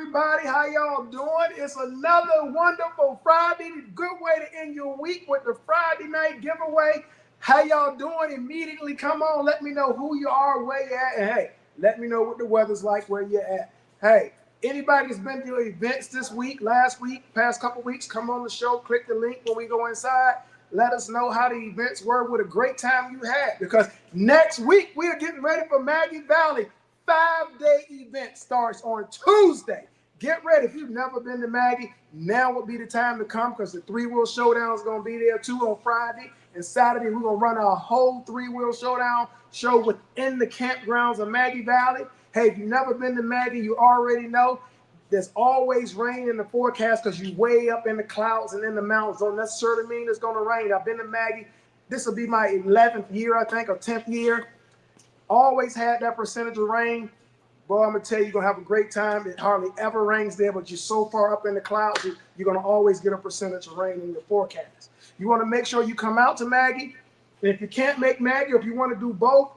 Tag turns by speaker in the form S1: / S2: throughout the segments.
S1: everybody. How y'all doing? It's another wonderful Friday. Good way to end your week with the Friday night giveaway. How y'all doing? Immediately come on. Let me know who you are, where you at, and hey, let me know what the weather's like where you're at. Hey, anybody that's been to events this week, last week, past couple weeks, come on the show. Click the link when we go inside. Let us know how the events were, what a great time you had. Because next week, we are getting ready for Maggie Valley. 5-day event starts on Tuesday. Get ready. If you've never been to Maggie, now would be the time to come because the three-wheel showdown is going to be there too on Friday. And Saturday, we're going to run our whole three-wheel showdown show within the campgrounds of Maggie Valley. Hey, if you've never been to Maggie, you already know there's always rain in the forecast because you're way up in the clouds and in the mountains. Don't necessarily mean it's going to rain. I've been to Maggie. This will be my 11th year, I think, or 10th year. Always had that percentage of rain. Boy, I'm going to tell you, you're going to have a great time. It hardly ever rains there, but you're so far up in the clouds, you're going to always get a percentage of rain in your forecast. You want to make sure you come out to Maggie. And if you can't make Maggie, or if you want to do both,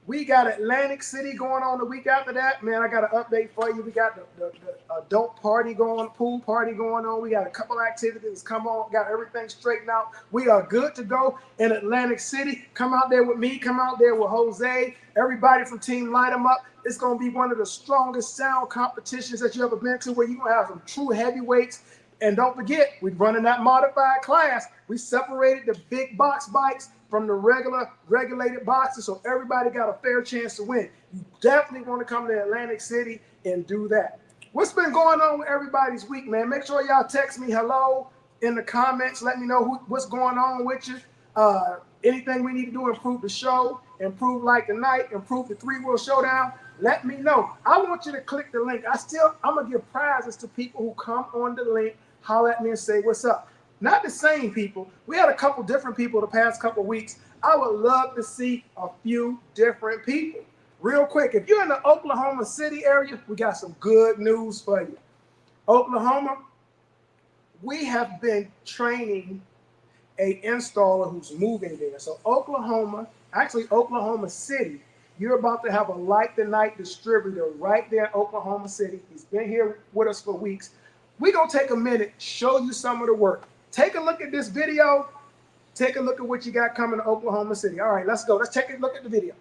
S1: we got Atlantic City going on the week after that. Man, I got an update for you. We got the adult party going, pool party going on. We got a couple activities come on, got everything straightened out. We are good to go in Atlantic City. Come out there with me. Come out there with Jose. Everybody from Team Light 'em Up. It's going to be one of the strongest sound competitions that you ever been to where you're going to have some true heavyweights. And don't forget, we're running that modified class. We separated the big box bikes from the regulated boxes, so everybody got a fair chance to win. You definitely want to come to Atlantic City and do that. What's been going on with everybody's week, man? Make sure y'all text me hello in the comments. Let me know what's going on with you. Anything we need to do to improve the show, improve like the night, improve the three-wheel showdown, let me know. I want you to click the link. I'm going to give prizes to people who come on the link, holler at me and say what's up. Not the same people. We had a couple different people the past couple weeks. I would love to see a few different people. Real quick, if you're in the Oklahoma City area, we got some good news for you. Oklahoma, we have been training an installer who's moving there. So Oklahoma City, you're about to have a Light the Night distributor right there in Oklahoma City. He's been here with us for weeks. We're going to take a minute, show you some of the work. Take a look at this video. Take a look at what you got coming to Oklahoma City. All right, let's go. Let's take a look at the video.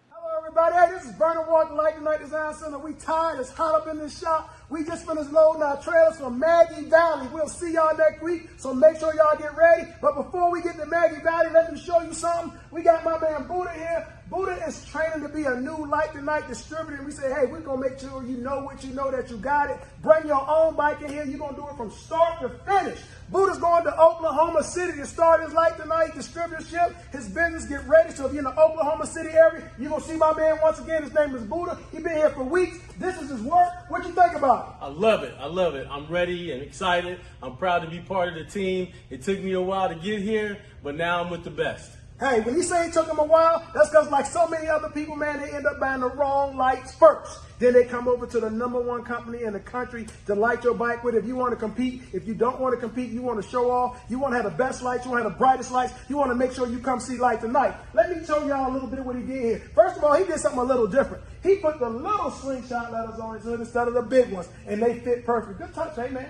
S1: Hello, everybody. Hey, this is Vernon Walker, Light the Night Design Center. We tired. It's hot up in this shop. We just finished loading our trailers from Maggie Valley. We'll see y'all next week, so make sure y'all get ready. But before we get to Maggie Valley, let me show you something. We got my man Buddha here. Buddha is training to be a new Light the Night distributor. And we say, hey, we're going to make sure you know what you know, that you got it. Bring your own bike in here. You're going to do it from start to finish. Buddha's going to Oklahoma City to start his Light the Night distributorship. His business, get ready. So if you're in the Oklahoma City area, you're going to see my man once again. His name is Buddha. He's been here for weeks. This is his work. What you think about it?
S2: I love it. I love it. I'm ready and excited. I'm proud to be part of the team. It took me a while to get here, but now I'm with the best.
S1: Hey, when he say it took him a while, that's because like so many other people, man, they end up buying the wrong lights first. Then they come over to the #1 company in the country to light your bike with. If you want to compete, if you don't want to compete, you want to show off, you want to have the best lights, you want to have the brightest lights, you want to make sure you come see Light the Night. Let me show y'all a little bit of what he did here. First of all, he did something a little different. He put the little slingshot letters on his hood instead of the big ones, and they fit perfect. Good touch, hey, man.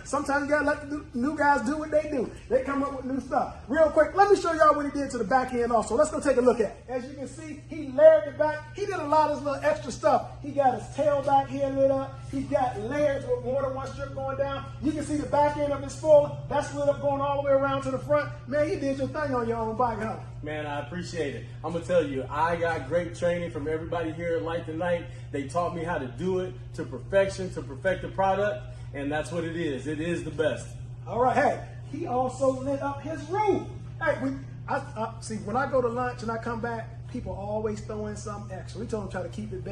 S1: Sometimes you got to let the new guys do what they do. They come up with new stuff. Real quick, let me show y'all what he did to the back end also. Let's go take a look at it. As you can see, he layered it back. He did a lot of this little extra stuff. He got his tail back here lit up. He's got layers with more than one strip going down. You can see the back end of his spoiler. That's lit up going all the way around to the front. Man, you did your thing on your own bike, huh?
S2: Man, I appreciate it. I'm going to tell you, I got great training from everybody here at Light the Night. They taught me how to do it to perfection, to perfect the product, and that's what it is. It is the best.
S1: All right, hey, he also lit up his roof. Hey, see, when I go to lunch and I come back, people always throw in something extra. We told them try to keep it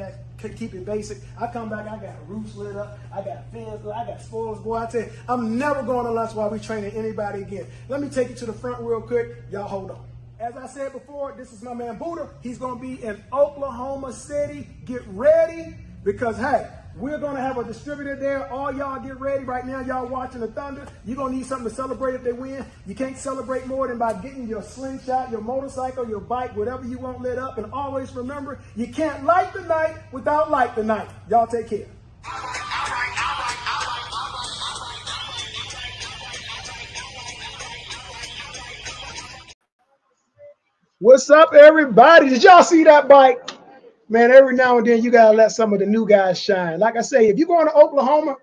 S1: basic. I come back, I got roofs lit up, I got fins lit, I got spoilers. Boy, I tell you, I'm never going to lunch while we training anybody again. Let me take you to the front real quick. Y'all hold on. As I said before, this is my man Buddha. He's going to be in Oklahoma City. Get ready because, hey, we're going to have a distributor there. All y'all get ready. Right now, y'all watching the Thunder. You're going to need something to celebrate if they win. You can't celebrate more than by getting your slingshot, your motorcycle, your bike, whatever you want lit up. And always remember, you can't light the night without Light the Night. Y'all take care. What's up, everybody? Did y'all see that bike? Man, every now and then you gotta let some of the new guys shine. Like I say, if you're going to Oklahoma,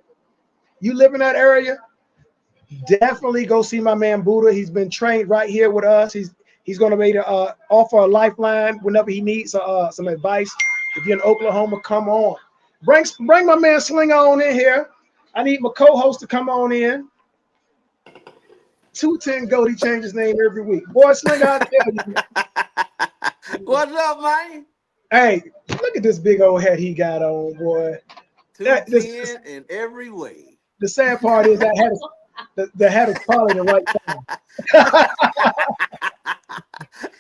S1: you live in that area, definitely go see my man Buddha. He's been trained right here with us. He's gonna be to offer a lifeline whenever he needs some advice. If you're in Oklahoma, come on. Bring my man Slinger on in here. I need my co-host to come on in. 210 Goat, he changed his name every week. Boy, Slinger, I tell you.
S3: What's up, man?
S1: Hey, look at this big old hat he got on, boy. This,
S3: 210 in every way.
S1: the sad part is that the hat is probably the right time.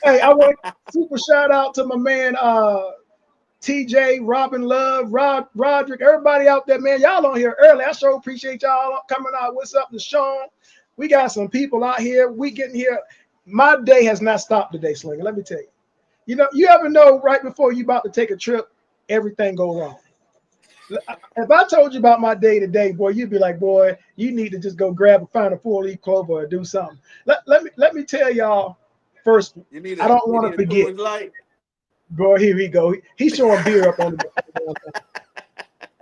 S1: Hey, I want to super shout out to my man TJ, Robin Love, Roderick, everybody out there, man. Y'all on here early. I sure appreciate y'all coming out. What's up to Sean? We got some people out here. We getting here. My day has not stopped today, Slinger. Let me tell you. You know, you ever know right before you about to take a trip, everything go wrong. If I told you about my day today, boy, you'd be like, boy, you need to just go find a 4-leaf clover or do something. Let me tell y'all first. I don't want to forget. Boy, here we go. He's showing beer up on the.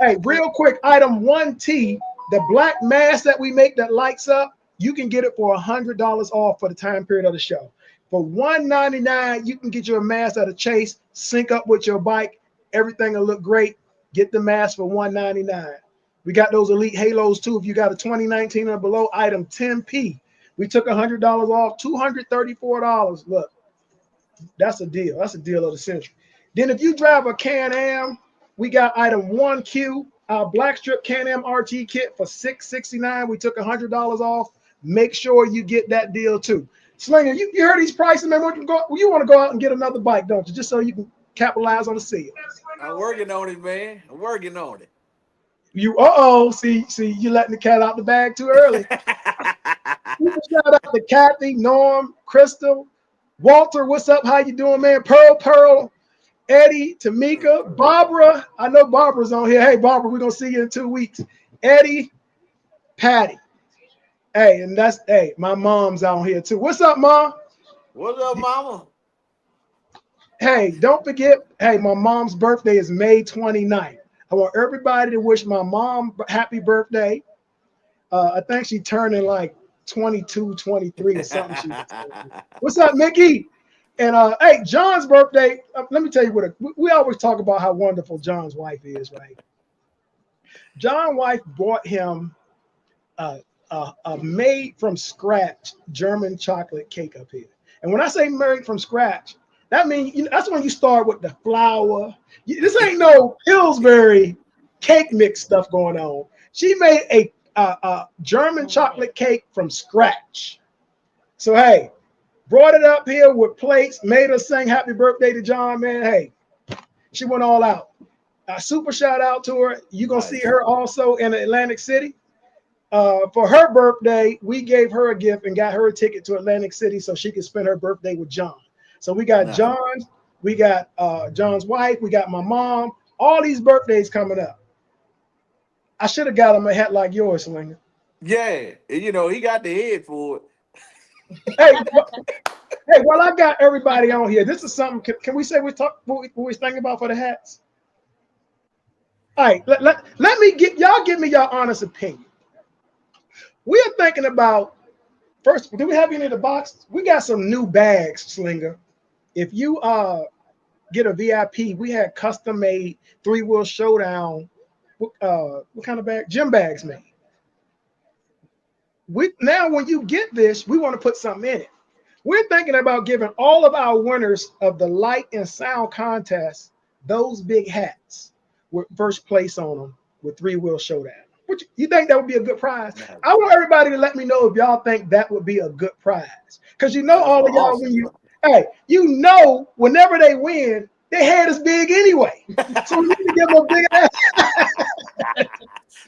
S1: Hey, real quick, item 1T, the black mask that we make that lights up, you can get it for $100 off for the time period of the show. For $199, you can get your mask at a Chase, sync up with your bike. Everything will look great. Get the mask for $199. We got those Elite Halos too. If you got a 2019 or below, item 10P. We took $100 off, $234. Look, that's a deal. That's a deal of the century. Then if you drive a Can-Am, we got item 1Q, our black strip Can-Am RT kit for $669. We took $100 off. Make sure you get that deal too. Slinger, you heard these prices, man. You want to go out and get another bike, don't you? Just so you can capitalize on the sale.
S3: I'm working on it, man. I'm working on it.
S1: See, you letting the cat out the bag too early. Shout out to Kathy, Norm, Crystal, Walter. What's up? How you doing, man? Pearl, Eddie, Tamika, Barbara. I know Barbara's on here. Hey, Barbara, we're gonna see you in 2 weeks. Eddie, Patty. Hey, and my mom's on here too. What's up, Mom?
S3: What's up, Mama?
S1: Hey, don't forget, my mom's birthday is May 29th. I want everybody to wish my mom happy birthday. I think she's turning like 22, 23 or something. What's up, Mickey? And hey, John's birthday. Let me tell you we always talk about how wonderful John's wife is, right? John's wife bought him a made from scratch German chocolate cake up here. And when I say made from scratch, that means that's when you start with the flour. This ain't no Pillsbury cake mix stuff going on. She made a German chocolate cake from scratch. So hey, brought it up here with plates, made her sing happy birthday to John, man. Hey, she went all out. A super shout out to her. You're going to see her also in Atlantic City. For her birthday, we gave her a gift and got her a ticket to Atlantic City so she could spend her birthday with John. So we got John, we got John's wife, we got my mom, all these birthdays coming up. I should have got him a hat like yours, Slinger.
S3: Yeah, you know, he got the head for it.
S1: Hey, well, I got everybody on here. This is something. Can we say what we're thinking about for the hats? All right, let me give me your honest opinion. We are thinking about first. Do we have any of the boxes? We got some new bags, Slinger. If you get a VIP, we had custom made 3-wheel showdown. What kind of bag? Gym bags made. Now when you get this, we want to put something in it. We're thinking about giving all of our winners of the light and sound contest those big hats with first place on them with 3-wheel showdown. You think that would be a good prize? I want everybody to let me know if y'all think that would be a good prize. Because all of y'all, whenever they win, their head is big anyway. So we need to give them a big ass.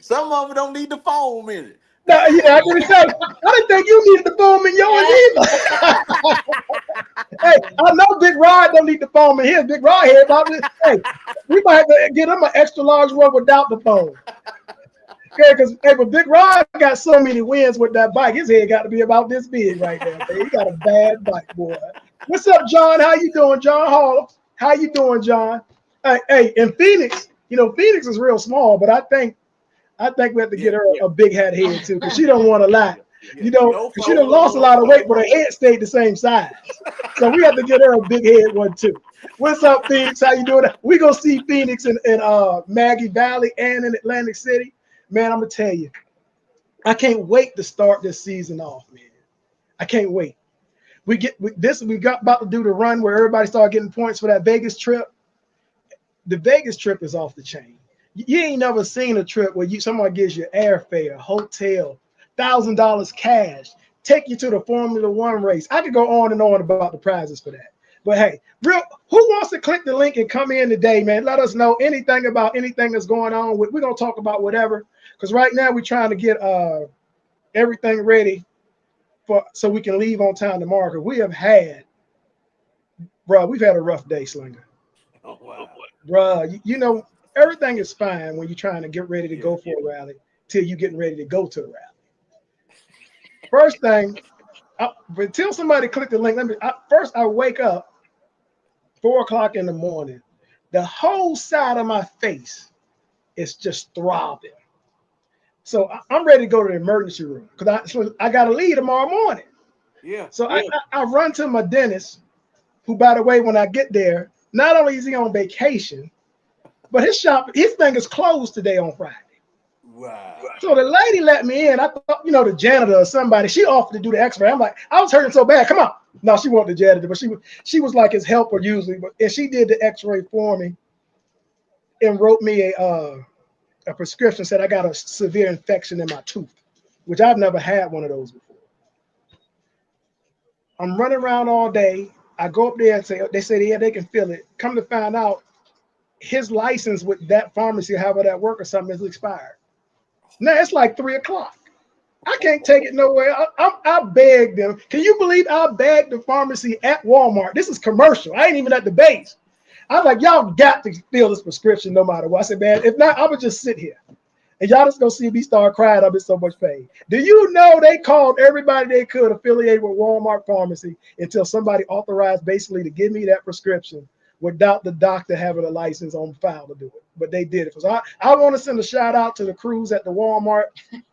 S3: Some of them don't need the foam in it.
S1: No, yeah, I didn't think you needed the foam in yours either. Hey, I know Big Rod don't need the foam in his. Big Rod head about this. Hey, we might have to get him an extra large one without the foam. Okay, because but Big Rod got so many wins with that bike, his head got to be about this big right there. Man. He got a bad bike, boy. What's up, John? How you doing, John Hall? How you doing, John? Hey, in Phoenix, Phoenix is real small, but I think we have to
S3: Yeah,
S1: get her a big head too, because she don't want to lie.
S3: yeah. No
S1: Because she done
S3: FOMO,
S1: lost a
S3: no
S1: lot of weight, but
S3: FOMO.
S1: her head stayed the same size. So we have to get her a big head one too. What's up, Phoenix? How you doing? We gonna see Phoenix in Maggie Valley and in Atlantic City. Man, I'm gonna tell you, I can't wait to start this season off, man. I can't wait. We got about to do the run where everybody started getting points for that Vegas trip. The Vegas trip is off the chain. You ain't never seen a trip where somebody gives you airfare, hotel, $1,000 cash, take you to the Formula One race. I could go on and on about the prizes for that. But hey, who wants to click the link and come in today, man? Let us know anything about anything that's going on. We're gonna talk about whatever, because right now we're trying to get everything ready so we can leave on time tomorrow. Because we've had a rough day, Slinger.
S3: Oh wow.
S1: Bruh, everything is fine when you're trying to get ready to
S3: Yeah.
S1: go for a rally till you're getting ready to go to a rally. First thing, but until somebody click the link, first I wake up 4 o'clock in the morning. The whole side of my face is just throbbing. So I'm ready to go to the emergency room because I got to leave tomorrow morning.
S3: Yeah.
S1: So I run to my dentist, who, by the way, when I get there, not only is he on vacation, but his thing is closed today on Friday.
S3: Wow.
S1: So the lady let me in. I thought, the janitor or somebody, she offered to do the x-ray. I'm like, I was hurting so bad. Come on. No, she wasn't the janitor, but she was like his helper usually. And she did the x-ray for me and wrote me a prescription, said I got a severe infection in my tooth, which I've never had one of those before. I'm running around all day. I go up there and they say, yeah, they can feel it. Come to find out, his license with that pharmacy, however that work or something, is expired. Now it's like 3 o'clock. I can't take it nowhere. I begged them. Can you believe I begged the pharmacy at Walmart? This is commercial. I ain't even at the base. I'm like, y'all got to fill this prescription no matter what. I said, man, if not, I would just sit here. And y'all just gonna see me start crying. I'm in so much pain. Do you know they called everybody they could affiliate with Walmart pharmacy until somebody authorized basically to give me that prescription without the doctor having a license on file to do it? But they did it. So I want to send a shout out to the crews at the Walmart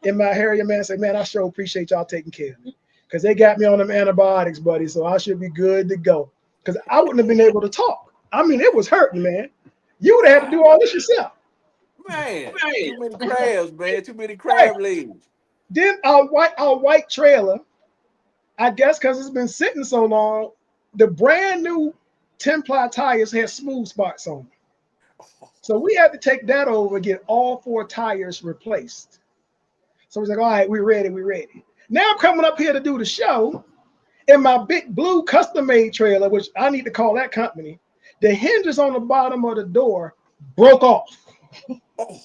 S1: in my area, man. Say, man, I sure appreciate y'all taking care of me, because they got me on them antibiotics, buddy. So I should be good to go, because I wouldn't have been able to talk. I mean, it was hurting, man. You would have had to do all this yourself.
S3: Man, too many crabs, man. Too many
S1: Right.
S3: crab legs.
S1: Then our white trailer, I guess because it's been sitting so long, the brand new 10-ply tires had smooth spots on them. So we had to take that over and get all 4 tires replaced. So we're like, all right, we're ready. Now I'm coming up here to do the show in my big blue custom-made trailer, which I need to call that company. The hinges on the bottom of the door broke off.
S3: Oh.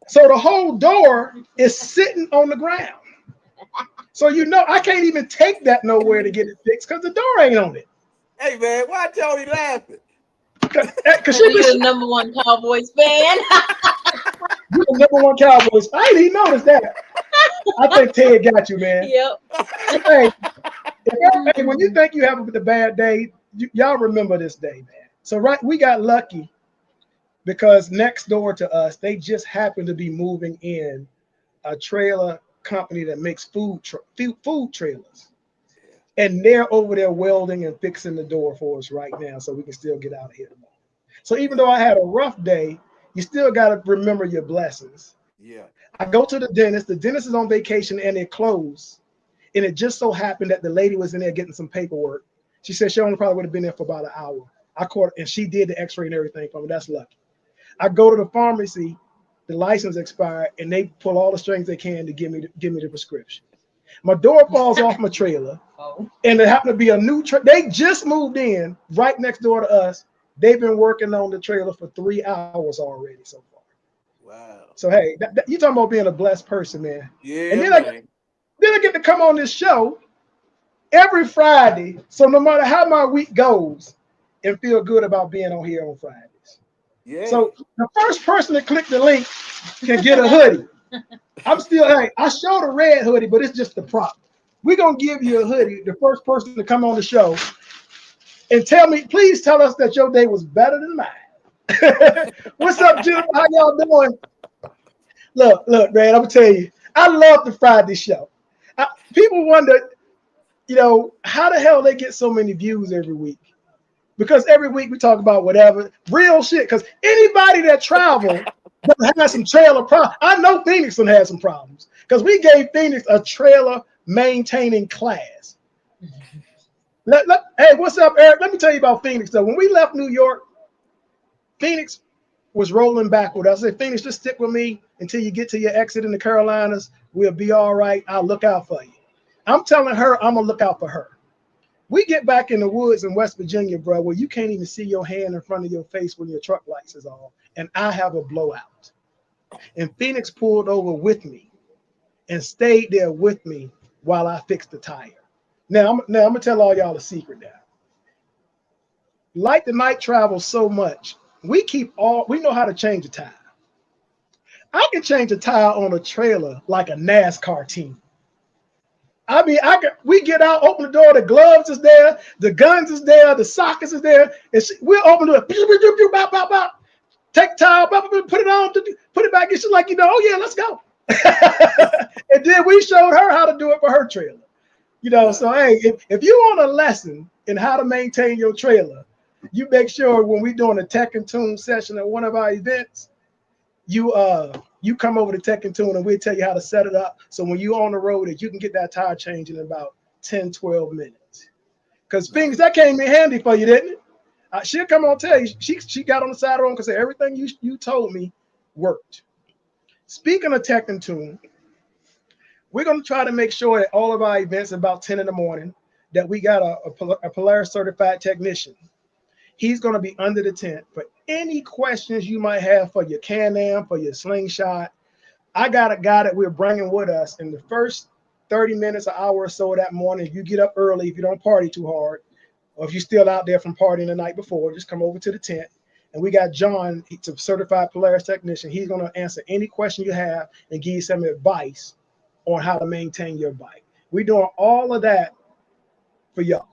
S1: So the whole door is sitting on the ground. So I can't even take that nowhere to get it fixed because the door ain't on it.
S3: Hey man, why Tony laughing?
S1: Because
S4: you're the number one Cowboys fan.
S1: you're the number one Cowboys. I didn't even notice that. I think Ted got you, man.
S4: Yep.
S1: Hey, when you think you have a bad day, y'all remember this day, man. So we got lucky because next door to us, they just happened to be moving in a trailer company that makes food trailers. And they're over there welding and fixing the door for us right now so we can still get out of here tomorrow. So even though I had a rough day, you still got to remember your blessings.
S3: Yeah.
S1: I go to the dentist. The dentist is on vacation and they're closed. And it just so happened that the lady was in there getting some paperwork. She said she only probably would have been there for about an hour. I caught her, and she did the x-ray and everything for me. That's lucky. I go to the pharmacy, the license expired, and they pull all the strings they can to give me the prescription. My door falls off my trailer, and it happened to be a new they just moved in right next door to us. They've been working on the trailer for 3 hours already so far.
S3: Wow.
S1: So hey, you talking about being a blessed person, man.
S3: Yeah,
S1: And then
S3: man.
S1: I get to come on this show every Friday. So no matter how my week goes, and feel good about being on here on Fridays.
S3: Yeah.
S1: So the first person to click the link can get a hoodie. I showed a red hoodie, but it's just the prop. We're going to give you a hoodie. The first person to come on the show and tell me, please tell us that your day was better than mine. What's up, Jim? How y'all doing? Look, man, I'm gonna tell you, I love the Friday show. People wonder, how the hell they get so many views every week? Because every week we talk about whatever real shit. Because anybody that travel that has some trailer problems, I know Phoenix done had some problems because we gave Phoenix a trailer maintaining class. Hey, what's up, Eric? Let me tell you about Phoenix. Though, when we left New York, Phoenix was rolling backward. I said, Phoenix, just stick with me until you get to your exit in the Carolinas. We'll be all right. I'll look out for you. I'm telling her I'm gonna look out for her. We get back in the woods in West Virginia, bro, where you can't even see your hand in front of your face when your truck lights is on, and I have a blowout. And Phoenix pulled over with me and stayed there with me while I fixed the tire. Now I'm gonna tell all y'all a secret now. Like the night travels so much, we know how to change a tire. I can change a tire on a trailer like a NASCAR team. I mean, we get out, open the door, the gloves is there, the guns is there, the sockets is there, and we'll open the door, take the tire, put it on, put it back, and she's like, oh yeah, let's go. And then we showed her how to do it for her trailer. So hey, if you want a lesson in how to maintain your trailer, you make sure when we're doing a Tech and Tune session at one of our events, you come over to Tech and Tune and we'll tell you how to set it up. So when you're on the road, that you can get that tire change in about 10, 12 minutes. Because things that came in handy for you, didn't it? She'll come on tell you, she got on the side of the road because everything you told me worked. Speaking of Tech and Tune, we're going to try to make sure that all of our events about 10 in the morning, that we got a Polaris certified technician. He's going to be under the tent for any questions you might have for your Can-Am, for your slingshot. I got a guy that we're bringing with us in the first 30 minutes, an hour or so that morning. If you get up early, if you don't party too hard, or if you're still out there from partying the night before, just come over to the tent. And we got John, he's a certified Polaris technician. He's going to answer any question you have and give you some advice on how to maintain your bike. We're doing all of that for y'all.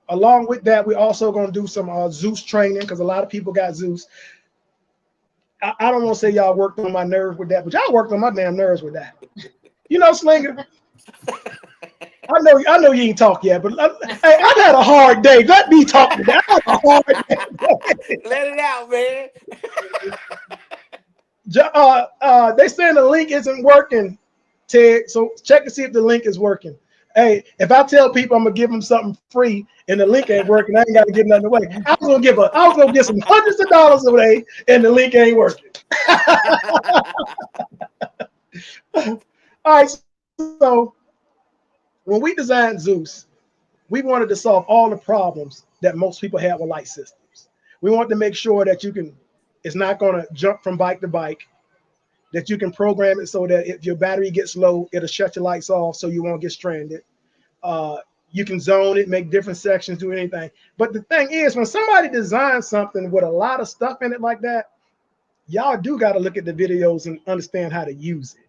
S1: Along with that, we're also going to do some Zeus training because a lot of people got Zeus. I don't want to say y'all worked on my nerves with that, but y'all worked on my damn nerves with that. Slinger. I know you ain't talked yet, but hey, I've had a hard day. Let me talk to that. I had a hard day.
S3: Let it out, man.
S1: They saying the link isn't working, Ted. So check to see if the link is working. Hey, if I tell people I'm gonna give them something free and the link ain't working, I ain't got to give nothing away. I was gonna get some hundreds of dollars away, and the link ain't working. All right, so when we designed Zeus, we wanted to solve all the problems that most people have with light systems. We wanted to make sure that it's not gonna jump from bike to bike, that you can program it so that if your battery gets low, it'll shut your lights off so you won't get stranded. You can zone it, make different sections, do anything. But the thing is, when somebody designs something with a lot of stuff in it like that, y'all do got to look at the videos and understand how to use it.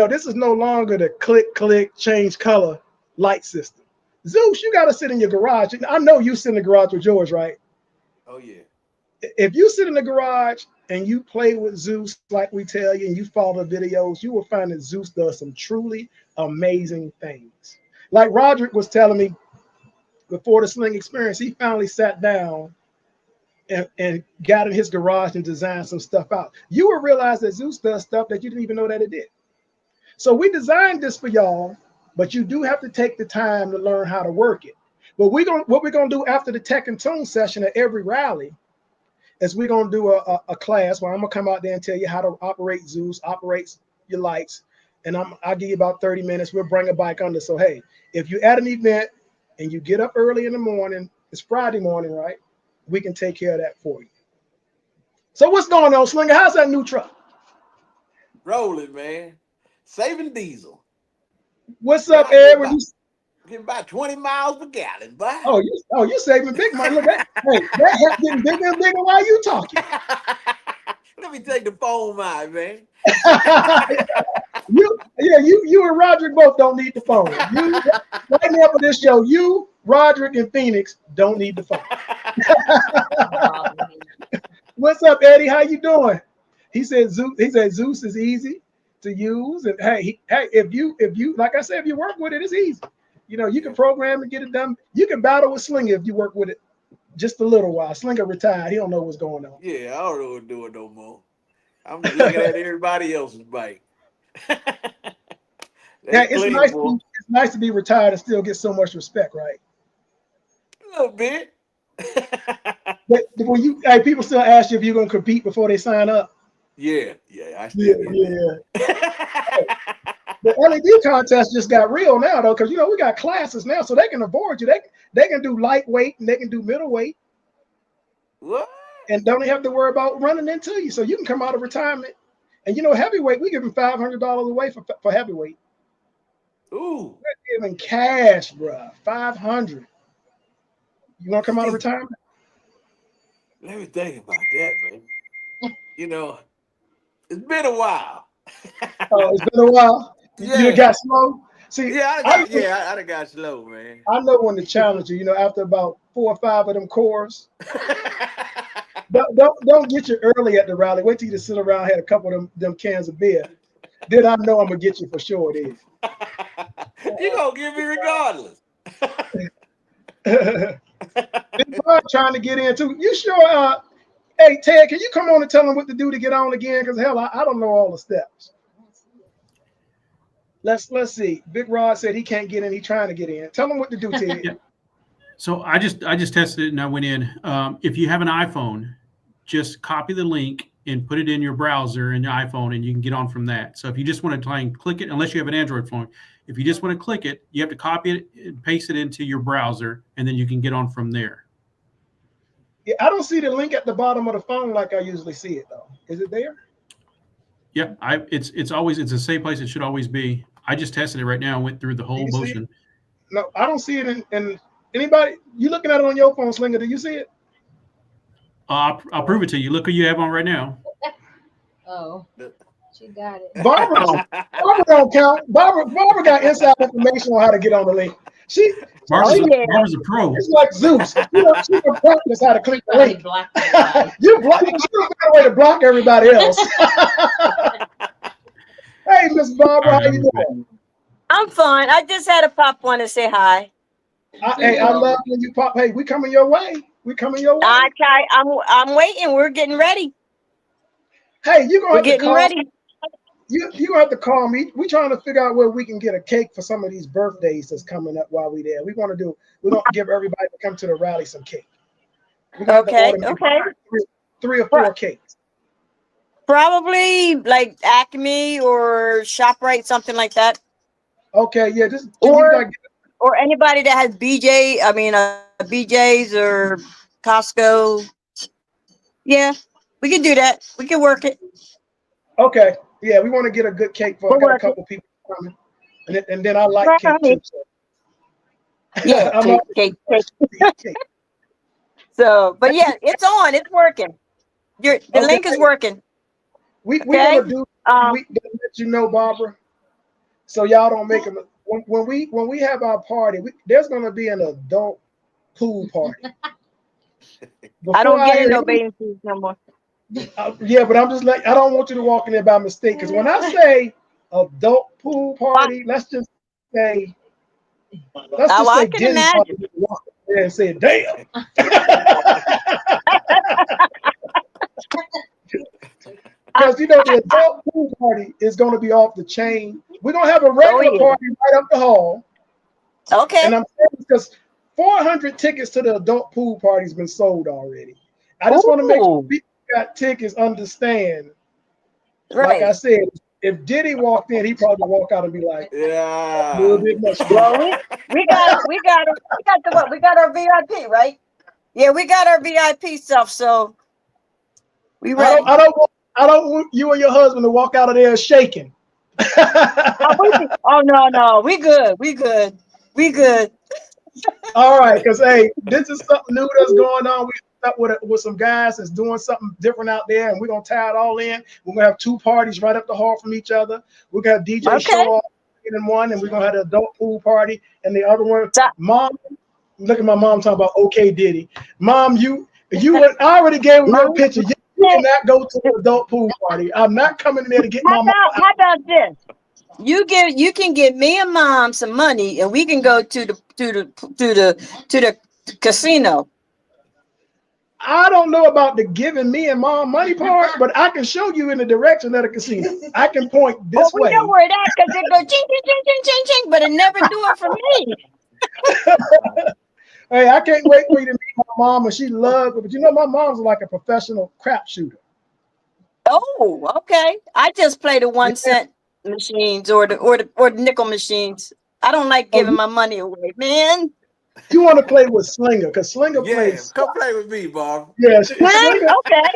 S1: This is no longer the click, change color light system. Zeus, you got to sit in your garage. I know you sit in the garage with yours, right?
S3: Oh, yeah.
S1: If you sit in the garage and you play with Zeus like we tell you and you follow the videos, you will find that Zeus does some truly amazing things. Like Roderick was telling me before the sling experience, he finally sat down and got in his garage and designed some stuff out. You will realize that Zeus does stuff that you didn't even know that it did. So we designed this for y'all, but you do have to take the time to learn how to work it. But what we're gonna do after the Tech and Tune session at every rally is we're gonna do a class where I'm gonna come out there and tell you how to operate Zeus, operates your lights, and I'll give you about 30 minutes. We'll bring a bike under. So hey, if you're at an event and you get up early in the morning, it's Friday morning, right? We can take care of that for you. So what's going on, Slinger? How's that new truck?
S3: Rolling, man. Saving diesel.
S1: What's up, Ed?
S3: Getting about 20 miles per gallon, boy.
S1: Oh, you saving big money. Look at that. Hey, that help getting bigger and bigger while you talking.
S3: Let me take the phone out, man.
S1: You and Roderick both don't need the phone. You right now for this show, you, Roderick and Phoenix don't need the phone. What's up, Eddie? How you doing? He said Zeus is easy to use, and hey, if you like I said, if you work with it, it's easy. You know, you can program and get it done. You can battle with Slinger if you work with it just a little while. Slinger retired. He don't know what's going on.
S3: Yeah, I don't know what to do it no more. I'm just looking at everybody else's bike.
S1: Yeah,
S3: They clean, boy.
S1: it's nice to be retired and still get so much respect, right?
S3: A little bit.
S1: But when people still ask you if you're gonna compete before they sign up.
S3: Yeah, I still get
S1: that. The LED contest just got real now though, because we got classes now, so they can afford you. They can do lightweight and they can do middleweight.
S3: What?
S1: And don't have to worry about running into you. So you can come out of retirement. And heavyweight, we give them $500 away for heavyweight.
S3: Ooh.
S1: We're giving cash, bro. $500. You want to come out of retirement?
S3: Let me think about that, man. It's been a while.
S1: Oh, it's been a while.
S3: Yeah.
S1: You got slow. See,
S3: I done got slow, man.
S1: I know when to challenge you. After about 4 or 5 of them cores. Don't get you early at the rally. Wait till you sit around, had a couple of them cans of beer. Then I know I'm gonna get you for sure. It is.
S3: You gonna get me regardless.
S1: Trying to get in too. You sure? Hey Ted, can you come on and tell them what to do to get on again? Because hell, I don't know all the steps. Let's see. Big Rod said he can't get in. He's trying to get in. Tell him what to do, Ted.
S5: Yeah. So I just tested it and I went in. If you have an iPhone, just copy the link and put it in your browser in your iPhone, and you can get on from that. So if you just want to try and click it, unless you have an Android phone, if you just want to click it, you have to copy it and paste it into your browser, and then you can get on from there.
S1: Yeah, I don't see the link at the bottom of the phone like I usually see it though. Is it there?
S5: Yeah, it's the same place it should always be. I just tested it right now and went through the whole motion.
S1: No, I don't see it in anybody. You looking at it on your phone, Slinger? Do you see it?
S5: I'll prove it to you. Look who you have on right now.
S4: Oh, she got it.
S1: Barbara don't count. Barbara got inside information on how to get on the link.
S5: Barbara's a pro.
S1: It's like Zeus. She can practice how to click the link. You block. You don't got a way to block everybody else. Hey, Miss Barbara, how you doing?
S6: I'm fine. I just had to pop one to say hi.
S1: I love when you pop. Hey, we coming your way.
S6: I'm waiting. We're getting ready.
S1: Hey, you're gonna
S6: We're getting ready.
S1: You gonna have to call me. We're trying to figure out where we can get a cake for some of these birthdays that's coming up while we're there. We're gonna give everybody to come to the rally some cake.
S6: Okay.
S1: 3 or 4 cakes.
S6: Probably like Acme or ShopRite, something like that.
S1: Okay, yeah,
S6: or anybody that has BJ's or Costco. Yeah, we can do that. We can work it.
S1: Okay, yeah, we want to get a good cake for a couple people coming, and then I like cake too. So.
S6: Yeah, cake. So, but yeah, it's on. It's working. The link is working.
S1: We're gonna do. We let you know, Barbara, so y'all don't make them. When we have our party, there's gonna be an adult pool party.
S6: I don't get in no bathing suits no more.
S1: Yeah, but I'm just like, I don't want you to walk in there by mistake, because when I say adult pool party, let's just say
S6: I can imagine.
S1: Walk in there and say, damn. Because the adult pool party is going to be off the chain. We're going to have a regular party right up the hall.
S6: Okay.
S1: And I'm saying because 400 tickets to the adult pool party has been sold already. I just want to make sure people got tickets understand.
S6: Right.
S1: Like I said, if Diddy walked in, he probably walk out and be like,
S3: yeah,
S1: a little bit much.
S6: Well, we got our VIP, right? Yeah, we got our VIP stuff, so we ready.
S1: I don't want you and your husband to walk out of there shaking.
S6: Oh no, we good.
S1: All right, because hey, this is something new that's going on. We up with some guys that's doing something different out there, and we're gonna tie it all in. We're gonna have 2 parties right up the hall from each other. We're gonna have DJ show off in one, and we're gonna have the adult pool party and the other one. Mom, Look at my mom talking about okay Diddy. Mom, I already gave him your picture. You cannot go to the adult pool party. I'm not coming in there to get my mom.
S6: How about this? You can give me and mom some money, and we can go to the casino.
S1: I don't know about the giving me and mom money part, but I can show you in the direction of the casino. I can point this
S6: We
S1: way.
S6: know where that because it goes ching ching ching ching ching ching, but it never do it for me.
S1: Hey, I can't wait for you to meet my mom, and she loves it. But you know, my mom's like a professional crap shooter.
S6: Oh, okay. I just play the 1 cent machines or the nickel machines. I don't like giving my money away, man.
S1: You want to play with Slinger because Slinger plays.
S3: Come play with me, Bob.
S1: Yeah, Slinger.
S6: Okay.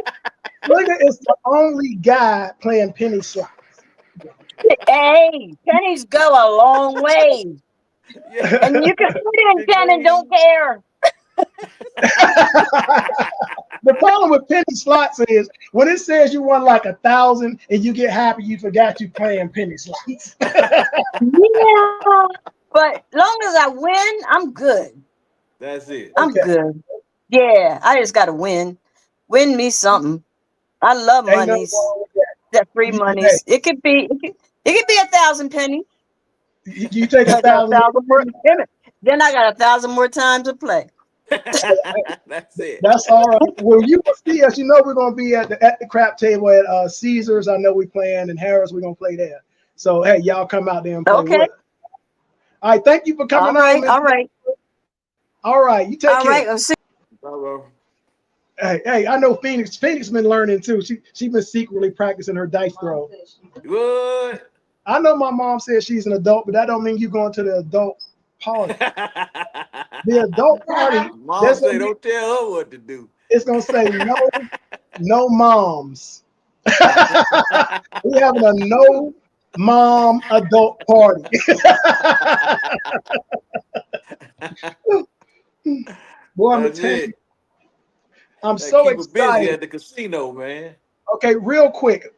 S1: Slinger is the only guy playing penny slots.
S6: Hey, pennies go a long way.
S3: Yeah.
S6: And you can put in 10 and don't care.
S1: The problem with penny slots is when it says you won like 1,000 and you get happy, you forgot you playing penny slots.
S6: Yeah, but long as I win, I'm good.
S3: That's it.
S6: I'm good. Yeah, I just gotta win. Win me something. I love
S1: Ain't no
S6: monies.
S1: wrong with
S6: That free monies. It could be 1,000 pennies.
S1: You take
S6: I got
S1: 1,000
S6: more. Then I got 1,000 more times to play.
S3: That's it.
S1: That's all right. Well, you will see us. You know we're gonna be at the crap table at Caesars. I know we playing, and Harris we're gonna play there. So hey, y'all come out there and play with us. All right, thank you for coming on.
S6: All right.
S1: All right, you take care.
S6: All right, I'll see.
S1: Hey, I know Phoenix. Phoenix been learning too. She been secretly practicing her dice throw.
S3: Good.
S1: I know my mom says she's an adult, but that don't mean you going to the adult party. The adult party.
S3: Mom say don't tell her what to do.
S1: It's gonna say no moms. We having a no mom adult party. Boy, I'm telling you, I'm so excited.
S3: Busy at the casino, man.
S1: Okay, real quick.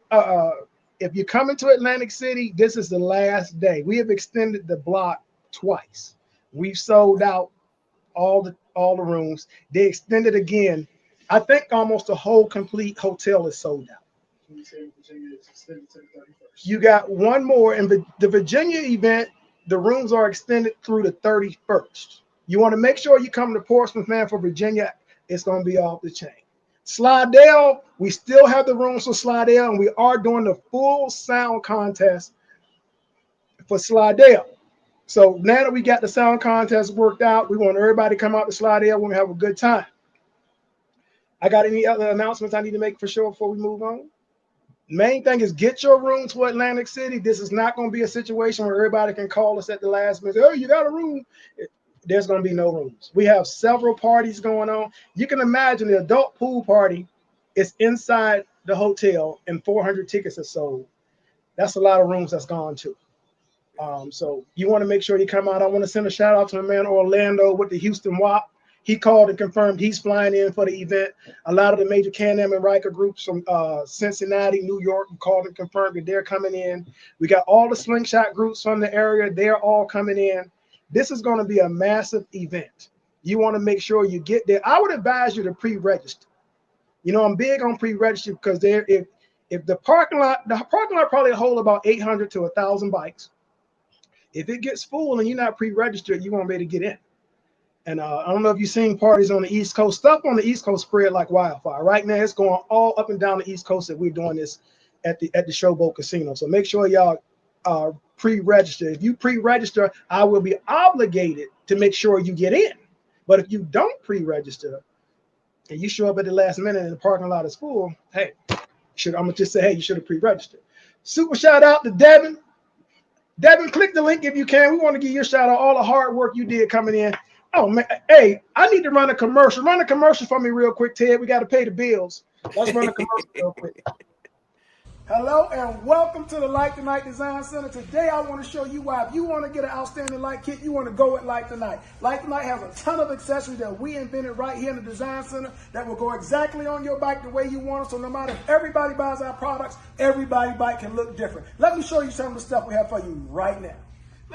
S1: If you're coming to Atlantic City, this is the last day. We have extended the block twice. We've sold out all the rooms. They extended again. I think almost the whole complete hotel is sold out. You got one more, and the Virginia event, the rooms are extended through the 31st. You want to make sure you come to Portsmouth, man, for Virginia. It's going to be off the chain. Slidell, we still have the rooms for Slidell, and we are doing the full sound contest for Slidell. So now that we got the sound contest worked out, we want everybody to come out to Slidell. We're going to have a good time. I got any other announcements I need to make for sure before we move on? Main thing is get your rooms for Atlantic City. This is not going to be a situation where everybody can call us at the last minute. Oh, you got a room? There's going to be no rooms. We have several parties going on. You can imagine the adult pool party is inside the hotel and 400 tickets are sold. That's a lot of rooms that's gone too. So you want to make sure you come out. I want to send a shout out to my man Orlando with the Houston WAP. He called and confirmed he's flying in for the event. A lot of the major Can-Am and Riker groups from Cincinnati, New York, called and confirmed that they're coming in. We got all the slingshot groups from the area. They're all coming in. This is going to be a massive event. You want to make sure you get there. I would advise you to pre-register. You know, I'm big on pre-register because if the parking lot probably hold about 800 to 1,000 bikes. If it gets full and you're not pre-registered, you won't be able to get in. And I don't know if you've seen parties on the East Coast. Stuff on the East Coast spread like wildfire. Right now, it's going all up and down the East Coast that we're doing this at the Showboat Casino. So make sure y'all pre-register. If you pre-register, I will be obligated to make sure you get in. But if you don't pre-register and you show up at the last minute and the parking lot is full, hey, I'm gonna just say, hey, you should have pre-registered. Super shout out to Devin. Devin, click the link if you can. We want to give you a shout out, all the hard work you did coming in. Oh man, hey, I need to run a commercial. Run a commercial for me real quick, Ted. We got to pay the bills. Let's run a commercial real quick. Hello and welcome to the Light Tonight Design Center. Today I want to show you why if you want to get an outstanding light kit, you want to go with Light Tonight. Light Tonight has a ton of accessories that we invented right here in the Design Center that will go exactly on your bike the way you want it. So no matter if everybody buys our products, everybody's bike can look different. Let me show you some of the stuff we have for you right now.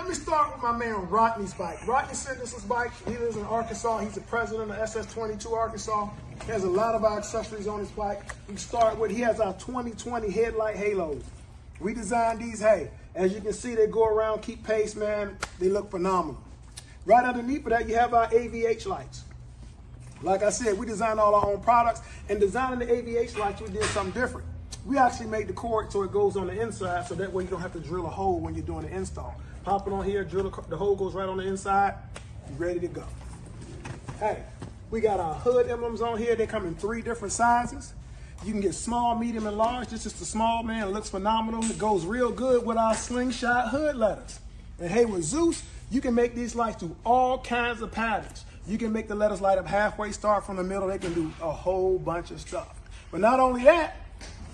S1: Let me start with my man Rodney's bike. Rodney sent us his bike. He lives in Arkansas. He's the president of SS22 Arkansas. He has a lot of our accessories on his bike. We start with, he has our 2020 headlight halos. We designed these, hey, as you can see, they go around, keep pace, man. They look phenomenal. Right underneath of that, you have our AVH lights. Like I said, we designed all our own products. And designing the AVH lights, we did something different. We actually made the cord so it goes on the inside, so that way you don't have to drill a hole when you're doing the install. Pop it on here, drill the hole goes right on the inside, you're ready to go. Hey, we got our hood emblems on here. They come in 3 different sizes. You can get small, medium, and large. This is the small, man. It looks phenomenal. It goes real good with our slingshot hood letters. And hey, with Zeus, you can make these lights do all kinds of patterns. You can make the letters light up halfway, start from the middle. They can do a whole bunch of stuff. But not only that,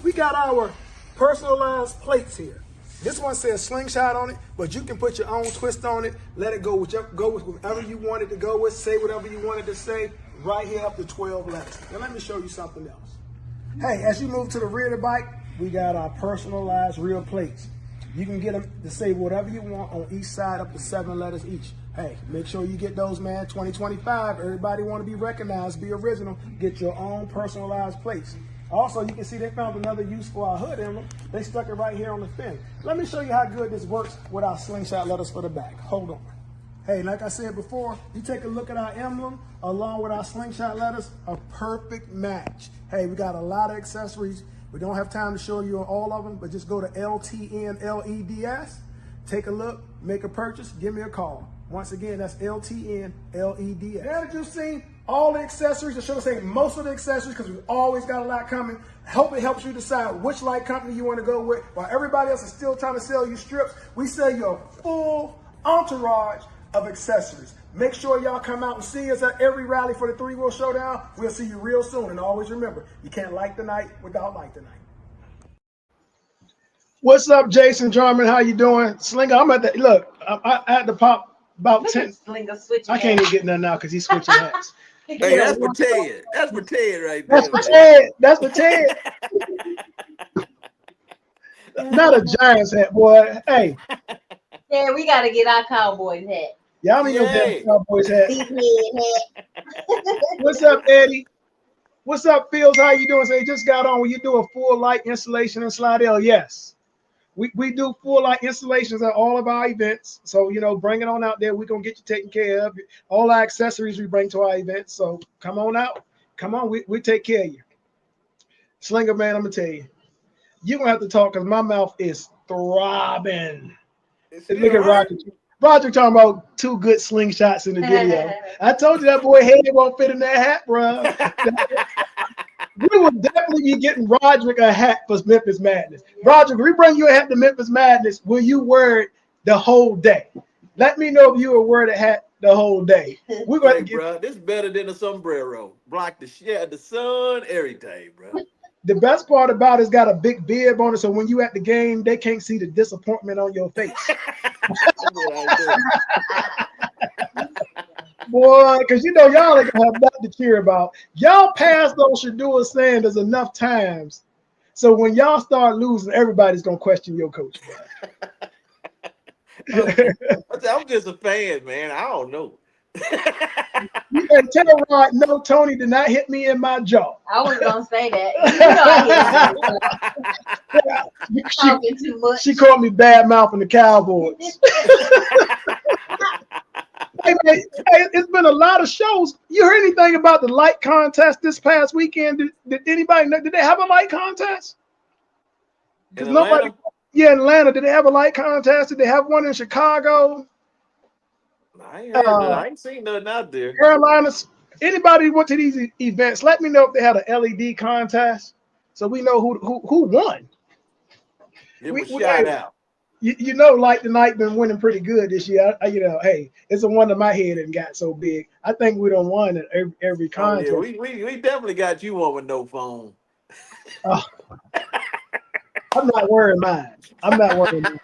S1: we got our personalized plates here. This one says slingshot on it, but you can put your own twist on it. Let it go with whatever you want it to go with. Say whatever you want it to say. Right here up to 12 letters. Now let me show you something else. Hey, as you move to the rear of the bike, we got our personalized rear plates. You can get them to say whatever you want on each side, up to 7 letters each. Hey, make sure you get those, man. 2025, everybody want to be recognized, be original. Get your own personalized plates. Also, you can see they found another use for our hood emblem. They stuck it right here on the fin. Let me show you how good this works with our slingshot letters for the back. Hold on. Hey, like I said before, you take a look at our emblem along with our slingshot letters, a perfect match. Hey, we got a lot of accessories. We don't have time to show you all of them, but just go to LTNLEDS, take a look, make a purchase, give me a call. Once again, that's LTNLEDS. Now that you've seen all the accessories, I should say most of the accessories, because we've always got a lot coming. I hope it helps you decide which light company you want to go with. While everybody else is still trying to sell you strips, we sell you a full entourage of accessories. Make sure y'all come out and see us at every rally for the 3-Wheel Showdown. We'll see you real soon. And always remember, you can't light the night without light the night. What's up, Jason Jarman? How you doing? Slinger, I'm at the, look, I had to pop about
S6: Look
S1: 10.
S6: at Slinger switching
S1: I can't
S6: hats.
S1: even get none now because he's switching hats.
S3: Hey, that's for Ted. That's for Ted right there.
S1: That's for Ted. That's for Ted. Not a Giants hat, boy. Hey.
S4: Yeah, we got to get our Cowboys hat.
S1: Y'all need your damn Cowboys hat.
S4: Big head hat.
S1: What's up, Eddie? What's up, Fields? How you doing? So you just got on when you do a full light installation in Slidell. Yes. We do full light installations at all of our events. So, you know, bring it on out there. We're going to get you taken care of. All our accessories we bring to our events. So come on out. Come on. We take care of you. Slinger, man, I'm going to tell you. You're going to have to talk because my mouth is throbbing. Look at Roger. Roger talking about 2 good slingshots in the video. I told you that boy head won't fit in that hat, bro. We would definitely be getting Roderick a hat for Memphis Madness. Yeah. Roderick, we bring you a hat to Memphis Madness. Will you wear it the whole day? Let me know if you will wear the hat the whole day. We're going to get,
S3: bro. This is better than a sombrero. Block the shit of the sun every day, bro.
S1: The best part about it's got a big bib on it, so when you at the game, they can't see the disappointment on your face. Boy, because you know y'all ain't gonna have nothing to cheer about. Y'all passed those Shadua Sanders enough times, so when y'all start losing, everybody's gonna question your coach.
S3: I'm just a fan, man. I don't know.
S1: You can tell Rod, no, Tony did not hit me in my jaw.
S4: I was gonna say that. You know I hit talking too much.
S1: She called me bad mouthing the Cowboys. Hey, man, it's been a lot of shows. You heard anything about the light contest this past weekend? Did anybody know? Did they have a light contest?
S3: In Atlanta?
S1: Yeah, in Atlanta. Did they have a light contest? Did they have one in Chicago?
S3: I ain't seen nothing out there.
S1: Carolinas. Anybody went to these events? Let me know if they had an LED contest, so we know who won.
S3: It was shout out.
S1: You know, Light the Night been winning pretty good this year. You know, hey, it's a wonder my head and got so big. I think we done won at every contest.
S3: Oh, yeah. We definitely got you one with no phone.
S1: Oh. I'm not wearing mine. I'm not wearing mine.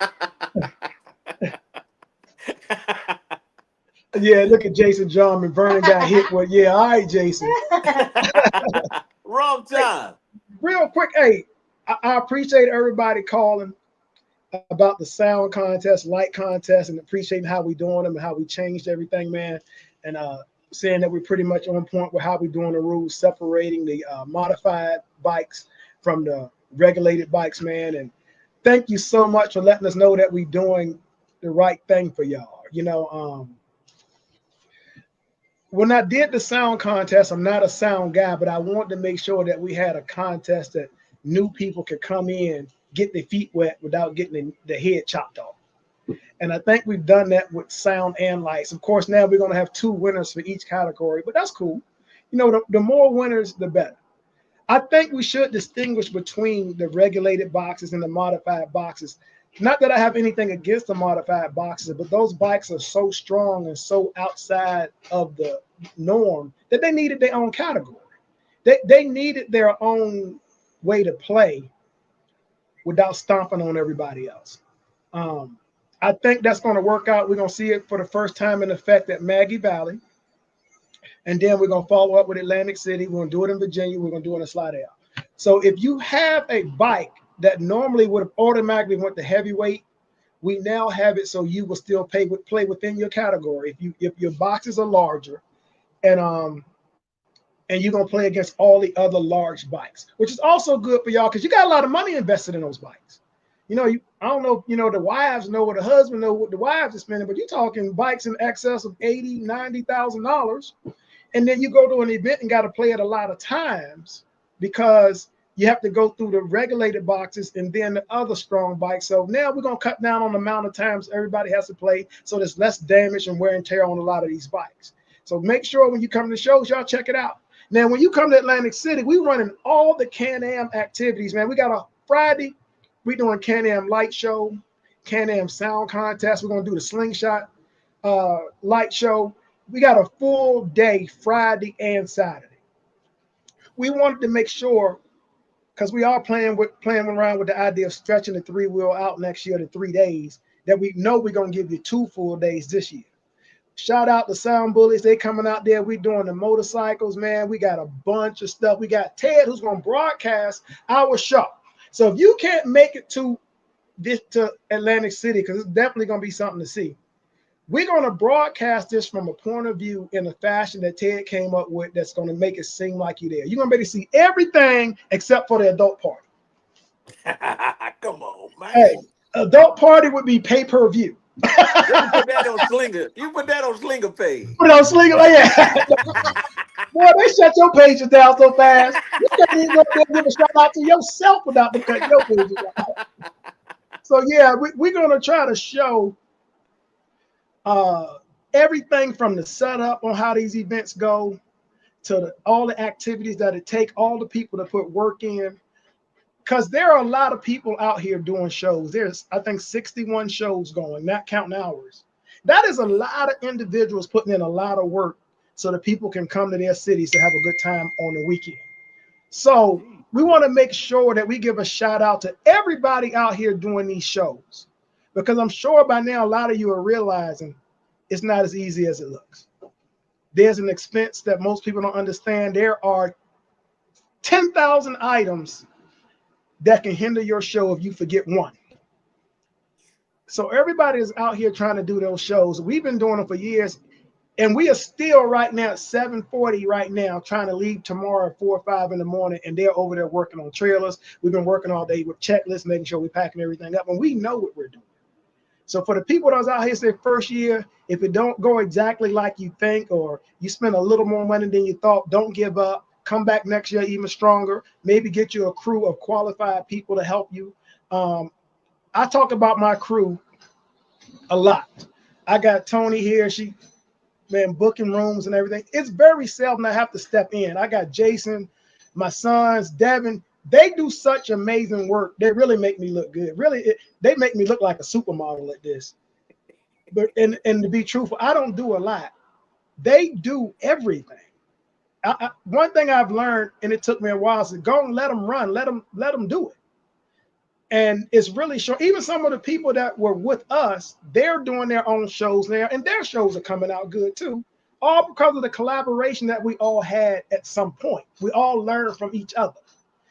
S1: Yeah, look at Jason Jarman. Vernon got hit with. Yeah, all right, Jason.
S3: Wrong time.
S1: Real quick, hey, I appreciate everybody calling. about the sound contest, light contest, and appreciating how we doing them and how we changed everything, man. And saying that we're pretty much on point with how we doing the rules, separating the modified bikes from the regulated bikes, man. And thank you so much for letting us know that we're doing the right thing for y'all. When I did the sound contest, I'm not a sound guy, but I wanted to make sure that we had a contest that new people could come in, get their feet wet without getting the head chopped off. And I think we've done that with sound and lights. Of course, now we're going to have 2 winners for each category, but that's cool. The more winners, the better. I think we should distinguish between the regulated boxes and the modified boxes. Not that I have anything against the modified boxes, but those bikes are so strong and so outside of the norm that they needed their own category. They needed their own way to play without stomping on everybody else. I think that's going to work out. We're going to see it for the first time in effect at Maggie Valley. And then we're going to follow up with Atlantic City. We're going to do it in Virginia. We're going to do it in Slidell. So if you have a bike that normally would have automatically went to heavyweight, we now have it so you will still play within your category. If your boxes are larger, and you're going to play against all the other large bikes, which is also good for y'all because you got a lot of money invested in those bikes. I don't know, the wives know what the husband know what the wives are spending, but you're talking bikes in excess of $80,000, $90,000. And then you go to an event and got to play it a lot of times because you have to go through the regulated boxes and then the other strong bikes. So now we're going to cut down on the amount of times everybody has to play so there's less damage and wear and tear on a lot of these bikes. So make sure when you come to shows, y'all check it out. Now, when you come to Atlantic City, we running all the Can-Am activities, man. We got a Friday. We're doing Can-Am light show, Can-Am sound contest. We're going to do the slingshot light show. We got a full day Friday and Saturday. We wanted to make sure, because we are playing around with the idea of stretching the 3-wheel out next year to 3 days, that we know we're going to give you 2 full days this year. Shout out to Sound Bullies. They coming out there. We doing the motorcycles, man. We got a bunch of stuff. We got Ted who's going to broadcast our show. So if you can't make it to Atlantic City, because it's definitely going to be something to see, we're going to broadcast this from a point of view in a fashion that Ted came up with that's going to make it seem like you're there. You're going to be able to see everything except for the adult party.
S3: Come on, man.
S1: Hey, adult party would be pay-per-view.
S3: You put that on Slinger. You put that on Slinger page.
S1: Put it on Slinger. Oh, yeah. Boy, they shut your pages down so fast. You can't even go there and give a shout out to yourself without them cutting your pages down. So, yeah, we're going to try to show everything from the setup on how these events go to all the activities that it take, all the people to put work in. Because there are a lot of people out here doing shows. There's, I think, 61 shows going, not counting hours. That is a lot of individuals putting in a lot of work so that people can come to their cities to have a good time on the weekend. So we want to make sure that we give a shout out to everybody out here doing these shows, because I'm sure by now a lot of you are realizing it's not as easy as it looks. There's an expense that most people don't understand. There are 10,000 items that can hinder your show if you forget one. So everybody is out here trying to do those shows. We've been doing them for years, and we are still right now at 7:40 right now, trying to leave tomorrow at 4 or 5 in the morning, and they're over there working on trailers. We've been working all day with checklists, making sure we're packing everything up, and we know what we're doing. So for the people that's out here, say first year, if it don't go exactly like you think, or you spend a little more money than you thought, don't give up. Come back next year even stronger. Maybe get you a crew of qualified people to help you. I talk about my crew a lot. I got Tony here. She, man, booking rooms and everything. It's very seldom I have to step in. I got Jason, my sons, Devin. They do such amazing work. They really make me look good. Really, they make me look like a supermodel at this. But and to be truthful, I don't do a lot. They do everything. One thing I've learned, and it took me a while, is to go and let them run, let them do it. And it's really sure. Even some of the people that were with us, they're doing their own shows now, and their shows are coming out good too. All because of the collaboration that we all had at some point. We all learned from each other.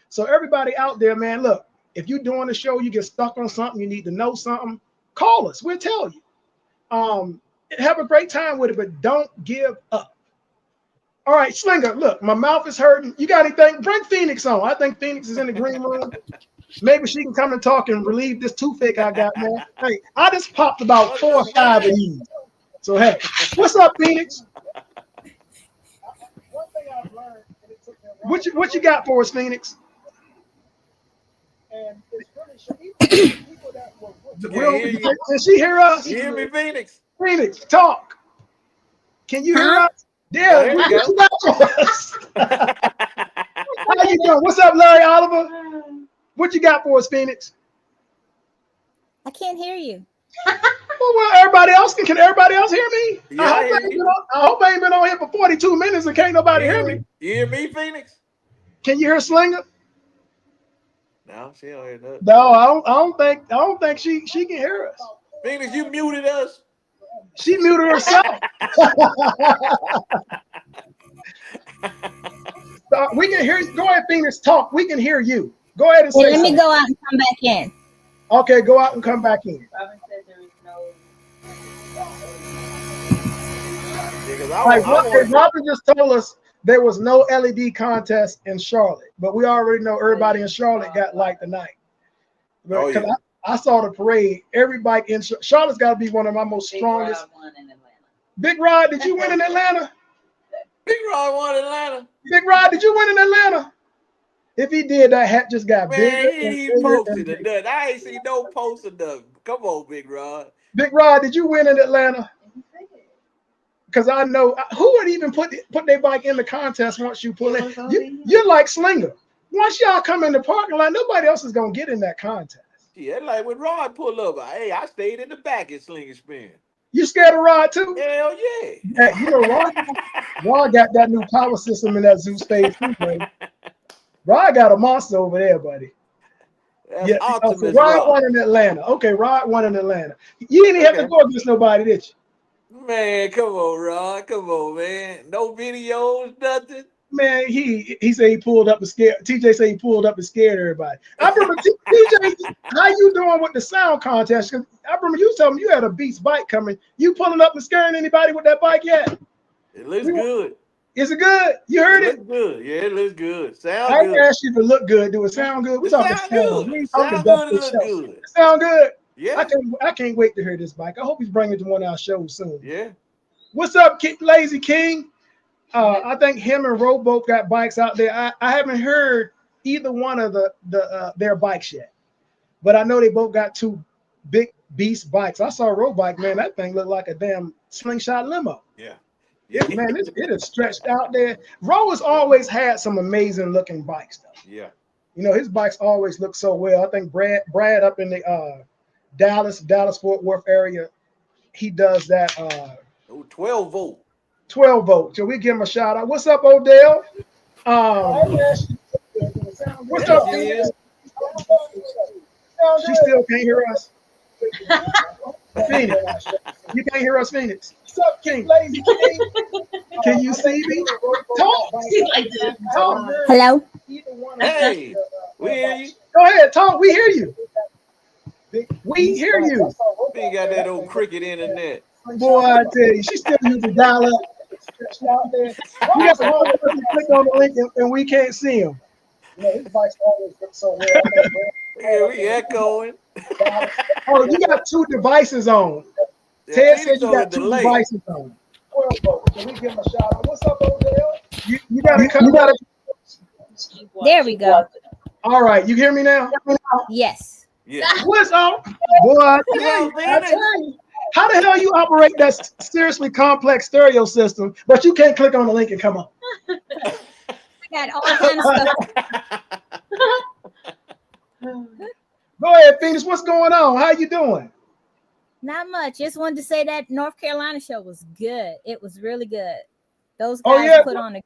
S1: So everybody out there, man, look, If you're doing a show, you get stuck on something, you need to know something, call us. We'll tell you. Have a great time with it, but don't give up. All right, Slinger, look, my mouth is hurting. You got anything? Bring Phoenix on. I think Phoenix is in the green room. Maybe she can come and talk and relieve this toothache I got, man. Hey, I just popped about 4 or 5 of these. So, hey, what's up, Phoenix? What you got for us, Phoenix? Can she hear us?
S3: You hear me, Phoenix?
S1: Phoenix, talk. Can you hear us? Yeah,
S3: Oh, there
S1: what
S3: you
S1: you got for us? How you doing? What's up, Larry Oliver? What you got for us, Phoenix?
S7: I can't hear you.
S1: Well, everybody else can everybody else hear me?
S3: Yeah,
S1: I hope I ain't been on here for 42 minutes and can't nobody hear me.
S3: You hear me, Phoenix?
S1: Can you hear Slinger?
S3: No, she don't hear nothing.
S1: No, I don't think she can hear us.
S3: Phoenix, you muted us.
S1: She muted herself. We can hear you. Go ahead, Phoenix, talk. We can hear you. Go ahead and say
S7: Let me
S1: something.
S7: go out and come back in.
S1: Okay, go out and come back in. Robin just told us there was no LED contest in Charlotte, but we already know everybody in Charlotte got light tonight. Because I saw the parade. Everybody in Charlotte's got to be one of my most strongest. Big Rod, did you win in Atlanta?
S3: Big Rod won Atlanta.
S1: Big Rod, did you win in Atlanta? If he did, that hat just got bigger.
S3: Man, he posted a nothing. I ain't seen no post of nothing. Come on, Big Rod.
S1: Big Rod, did you win in Atlanta? Because I know who would even put their bike in the contest once you pull in. You're like Slinger. Once y'all come in the parking lot, nobody else is gonna get in that contest.
S3: Yeah, like when Rod pulled up, hey, I stayed in the back at Sling and Spin.
S1: You scared of Rod too?
S3: Hell yeah.
S1: Yeah, you know Rod got that new power system in that zoo stage too, man. Rod got a monster over there, buddy.
S3: That's Optimus
S1: Rod won in Atlanta. Okay, Rod won in Atlanta. You didn't have to go against nobody, did you?
S3: Man, come on, Rod. Come on, man. No videos, nothing.
S1: Man, he said he pulled up and scared. TJ said he pulled up and scared everybody. I remember TJ, how you doing with the sound contest? Because I remember you telling me you had a Beast bike coming. You pulling up and scaring anybody with that bike yet?
S3: It looks good.
S1: Is it good? You heard it?
S3: Looks good. Yeah, it looks good. Sound
S1: I
S3: good.
S1: didn't ask you to look good. Do it sound good? We talking sound good. We
S3: sound good and look good.
S1: Sound good.
S3: Yeah.
S1: I can't wait to hear this bike. I hope he's bringing it to one of our shows soon.
S3: Yeah.
S1: What's up, Lazy King? I think him and Ro both got bikes out there. I haven't heard either one of their bikes yet, but I know they both got 2 big beast bikes. I saw a Ro bike, man. That thing looked like a damn slingshot limo.
S3: Yeah.
S1: Man, it is stretched out there. Ro has always had some amazing looking bikes, though.
S3: Yeah.
S1: You know, his bikes always look so well. I think Brad up in the Dallas Fort Worth area, he does that.
S3: 12 volt.
S1: 12 volt. So we give him a shout out. What's up, Odell? What's up, Phoenix? She still can't hear us. Phoenix, you can't hear us, Phoenix. What's up, King? Lazy King. Can you see me? Talk. Talk.
S7: Hello.
S3: Hey, we hear you.
S1: Go ahead, talk. We hear you. We hear you.
S3: We ain't got that old cricket internet.
S1: Boy, I tell you, she still using dial-up. We got some other person click on the link and we can't see him. You know, his bike's always look so well.
S3: Yeah, we echoing.
S1: Oh, you got 2 devices on. Ted said you got 2 devices on. So we give him a shout out. What's up, Odell? You got to
S7: There we go.
S1: All right, you hear me now?
S7: Yes.
S3: Yeah.
S1: What's up? Boy, I tell you. How the hell you operate that seriously complex stereo system, but you can't click on the link and come on?
S7: I got all kind of stuff.
S1: Go ahead, Phoenix. What's going on? How you doing?
S7: Not much. Just wanted to say that North Carolina show was good. It was really good. Those guys put on a.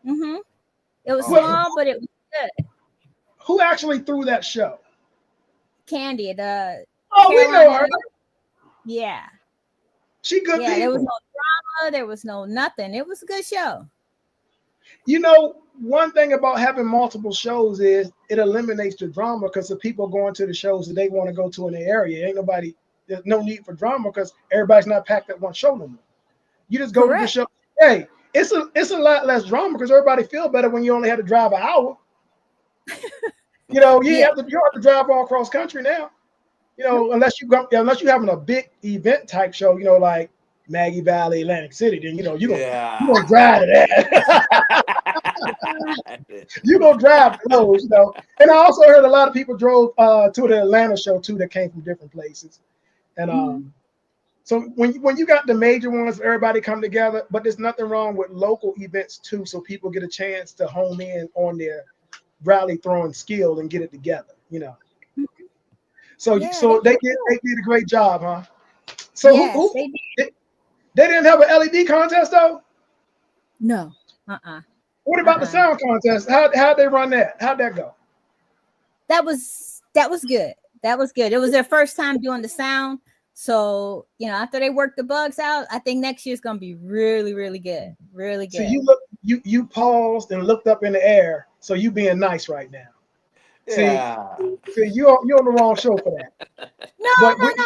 S7: It was small, but it was good.
S1: Who actually threw that show?
S7: Candy, the.
S1: Oh, Carolina. We know her.
S7: Yeah.
S1: She good.
S7: Yeah, there was no drama. There was no nothing. It was a good show.
S1: You know, one thing about having multiple shows is it eliminates the drama because the people going to the shows that they want to go to in the area. Ain't nobody, there's no need for drama because everybody's not packed at one show no more. You just go to the
S7: Correct.
S1: show. Hey, it's a lot less drama because everybody feel better when you only have to drive an hour. You know,
S7: Yeah.
S1: you don't have to drive all across country now. You know, unless you're having a big event type show, you know, like Maggie Valley, Atlantic City, then you
S3: Yeah.
S1: gonna drive to that. You gonna drive to those, you know. And I also heard a lot of people drove to the Atlanta show too that came from different places. And so when you got the major ones, everybody come together, but there's nothing wrong with local events too, so people get a chance to hone in on their rally throwing skill and get it together, you know. So
S7: Yeah,
S1: so they did a great job, huh? So
S7: yes, they did.
S1: they didn't have an LED contest though?
S7: No. Uh-uh.
S1: What about the
S7: Uh-uh.
S1: sound contest? How'd they run that? How'd that go?
S7: That was good. That was good. It was their first time doing the sound. So, after they work the bugs out, I think next year's gonna be really, really good. Really
S1: So
S7: good.
S1: you paused and looked up in the air. So you being nice right now.
S3: Yeah.
S1: See, you're on the wrong show for that.
S7: No,
S1: But
S7: no.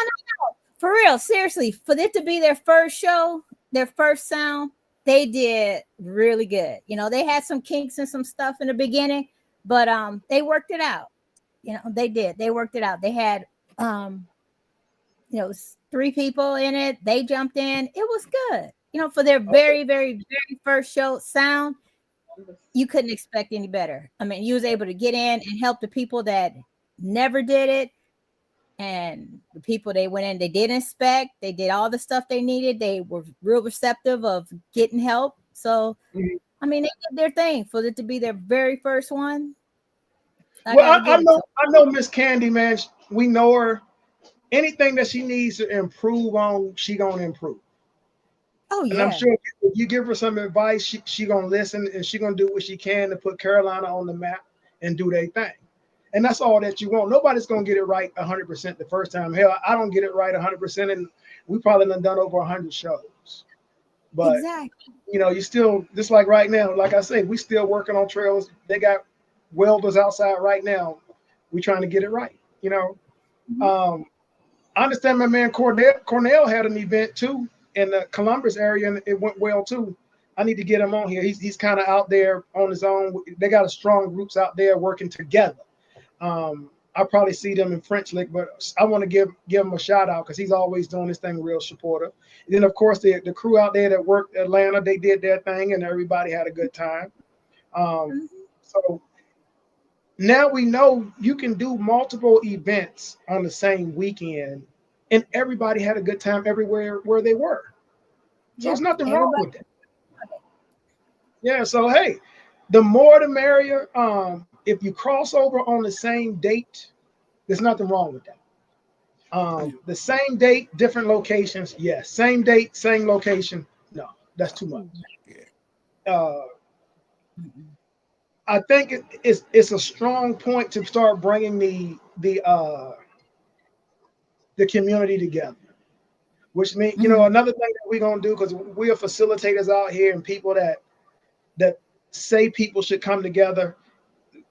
S7: For real, seriously, for it to be their first show, their first sound, they did really good. They had some kinks and some stuff in the beginning, but they worked it out. They did. They worked it out. They had 3 people in it. They jumped in. It was good. For their very, very, very first show sound, you couldn't expect any better. I mean, you was able to get in and help the people that never did it. And the people they went in, they did inspect, they did all the stuff they needed. They were real receptive of getting help. So, I mean, they did their thing for it to be their very first one.
S1: well, I know Miss Candy, man. We know her. Anything that she needs to improve on, she gonna improve.
S7: Oh
S1: And I'm
S7: yeah,
S1: sure if you give her some advice, she gonna listen and she gonna do what she can to put Carolina on the map and do their thing. And that's all that you want. Nobody's gonna get it right 100% the first time. Hell, I don't get it right 100%, and we probably done over 100 shows. But
S7: exactly.
S1: you still just like right now. Like I say, we still working on trails. They got welders outside right now. We trying to get it right. I understand my man Cornell had an event too in the Columbus area, and it went well too. I need to get him on here. He's kind of out there on his own. They got a strong groups out there working together. I probably see them in French Lick, but I want to give him a shout out because he's always doing this thing real supportive. And then of course the crew out there that worked Atlanta, they did their thing and everybody had a good time. So now we know you can do multiple events on the same weekend and everybody had a good time everywhere where they were. So
S7: Yep.
S1: there's nothing wrong
S7: Everybody.
S1: with that. Yeah, so hey, the more the merrier. If you cross over on the same date, there's nothing wrong with that. The same date, different locations, yes. Same date, same location, no, that's too much. I think it's a strong point to start bringing the community together. Which means, another thing that we're gonna do because we are facilitators out here and people that say people should come together.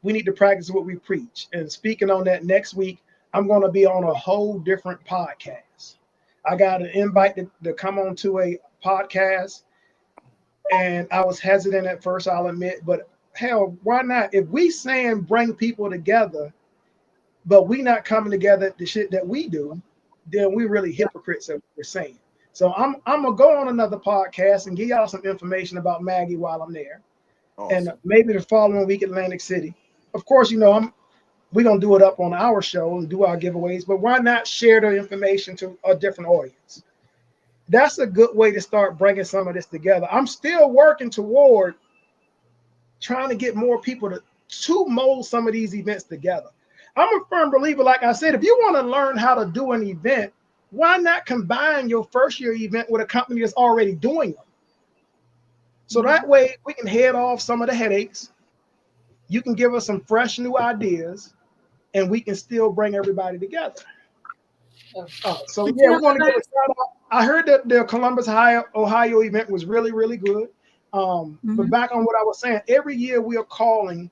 S1: We need to practice what we preach. And speaking on that next week, I'm going to be on a whole different podcast. I got an invite to come on to a podcast, and I was hesitant at first, I'll admit, but hell, why not? If we saying bring people together, but we not coming together the shit that we do, then we really hypocrites of what we're saying. So I'm gonna go on another podcast and give y'all some information about Maggie while I'm there. Awesome. And maybe the following week Atlantic City. Of course, we're gonna do it up on our show and do our giveaways, but why not share the information to a different audience? That's a good way to start bringing some of this together. I'm still working toward trying to get more people to mold some of these events together. I'm a firm believer, like I said, if you want to learn how to do an event, why not combine your first year event with a company that's already doing them? So that way we can head off some of the headaches. You can give us some fresh new ideas and we can still bring everybody together. So yeah, we want to give a shout out. I heard that the Columbus, Ohio event was really, really good. But back on what I was saying, every year we are calling,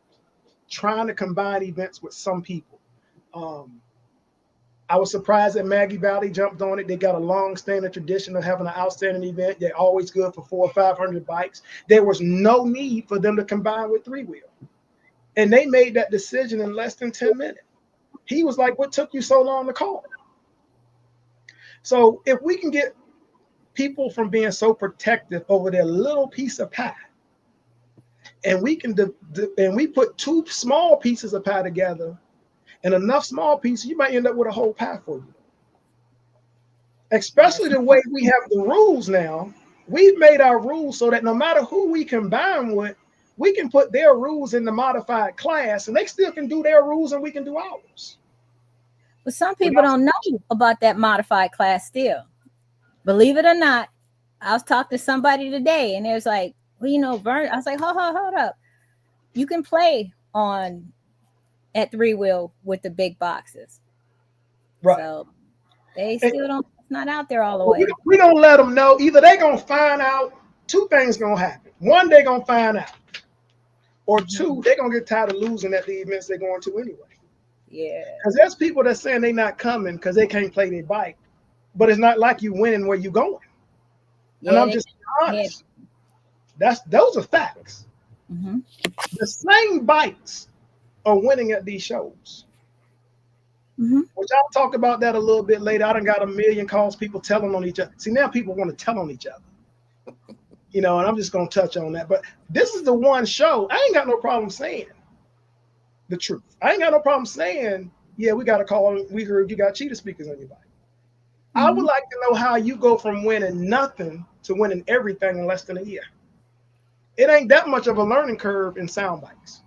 S1: trying to combine events with some people. I was surprised that Maggie Valley jumped on it. They got a long-standing tradition of having an outstanding event. They're always good for 400 or 500 bikes. There was no need for them to combine with Three Wheel. And they made that decision in less than 10 minutes. He was like, what took you so long to call? So if we can get people from being so protective over their little piece of pie, and we can and we put two small pieces of pie together, and enough small pieces, you might end up with a whole pie for you. Especially the way we have the rules now. We've made our rules so that no matter who we combine with, we can put their rules in the modified class, and they still can do their rules and we can do ours.
S7: But some people don't know about that modified class still. Believe it or not, I was talking to somebody today, and there's like, well, you know, Vern, I was like, hold up. You can play at Three Wheel with the big boxes.
S1: Right.
S7: So they still don't, it's not out there all the way.
S1: We don't let them know. Either they're going to find out, two things going to happen. One, they're going to find out. Or two, they're going to get tired of losing at the events they're going to anyway.
S7: Yeah.
S1: Because there's people that saying they're not coming because they can't play their bike. But it's not like you winning where you're going.
S7: Yeah,
S1: and I'm just honest. Those are facts.
S7: Mm-hmm.
S1: The same bikes are winning at these shows.
S7: Mm-hmm.
S1: Which I'll talk about that a little bit later. I done got a million calls, people telling on each other. See, now people want to tell on each other. You know, and I'm just going to touch on that. But this is the one show. I ain't got no problem saying the truth. I ain't got no problem saying, yeah, we got a call. We heard you got cheetah speakers on your bike. Mm-hmm. I would like to know how you go from winning nothing to winning everything in less than a year. It ain't that much of a learning curve in sound bikes.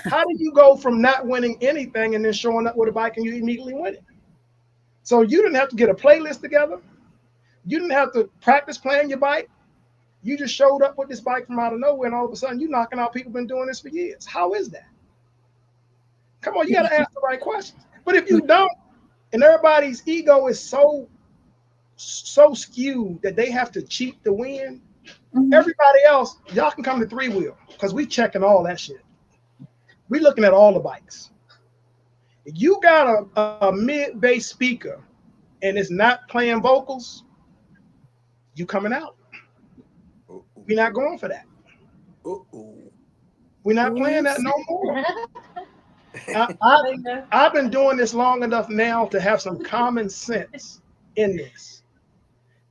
S1: How do you go from not winning anything and then showing up with a bike and you immediately win it? So you didn't have to get a playlist together. You didn't have to practice playing your bike. You just showed up with this bike from out of nowhere, and all of a sudden you're knocking out people who've been doing this for years. How is that? Come on, you got to ask the right questions. But if you don't, and everybody's ego is so skewed that they have to cheat to win, everybody else, y'all can come to Three Wheel because we checking all that shit. We looking at all the bikes. If you got a mid-bass speaker and it's not playing vocals, you coming out. We're not going for that. We're not playing that no more. I've been doing this long enough now to have some common sense in this.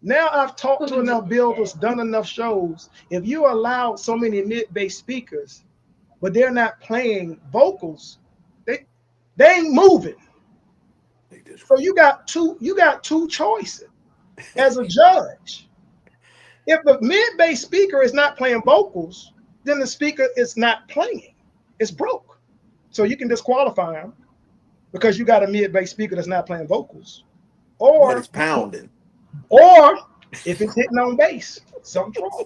S1: Now I've talked to enough builders, done enough shows. If you allow so many mid-bass speakers, but they're not playing vocals, they ain't moving. So you got two choices as a judge. If the mid-bass speaker is not playing vocals, then the speaker is not playing. It's broke. So you can disqualify him because you got a mid-bass speaker that's not playing vocals. Or
S3: but it's pounding.
S1: Or if it's hitting on bass, something's wrong.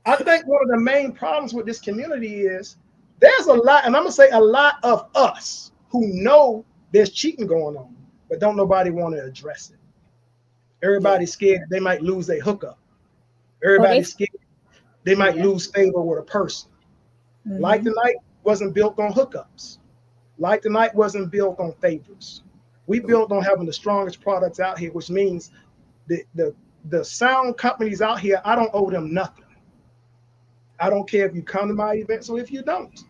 S1: I think one of the main problems with this community is there's a lot, and I'm going to say a lot of us who know there's cheating going on, but don't nobody want to address it. Everybody's scared they might lose their hookup. Everybody's scared they might lose favor with a person. Like the Night wasn't built on hookups. Like the Night wasn't built on favors. We built on having the strongest products out here, which means the sound companies out here, I don't owe them nothing. I don't care if you come to my events or if you don't.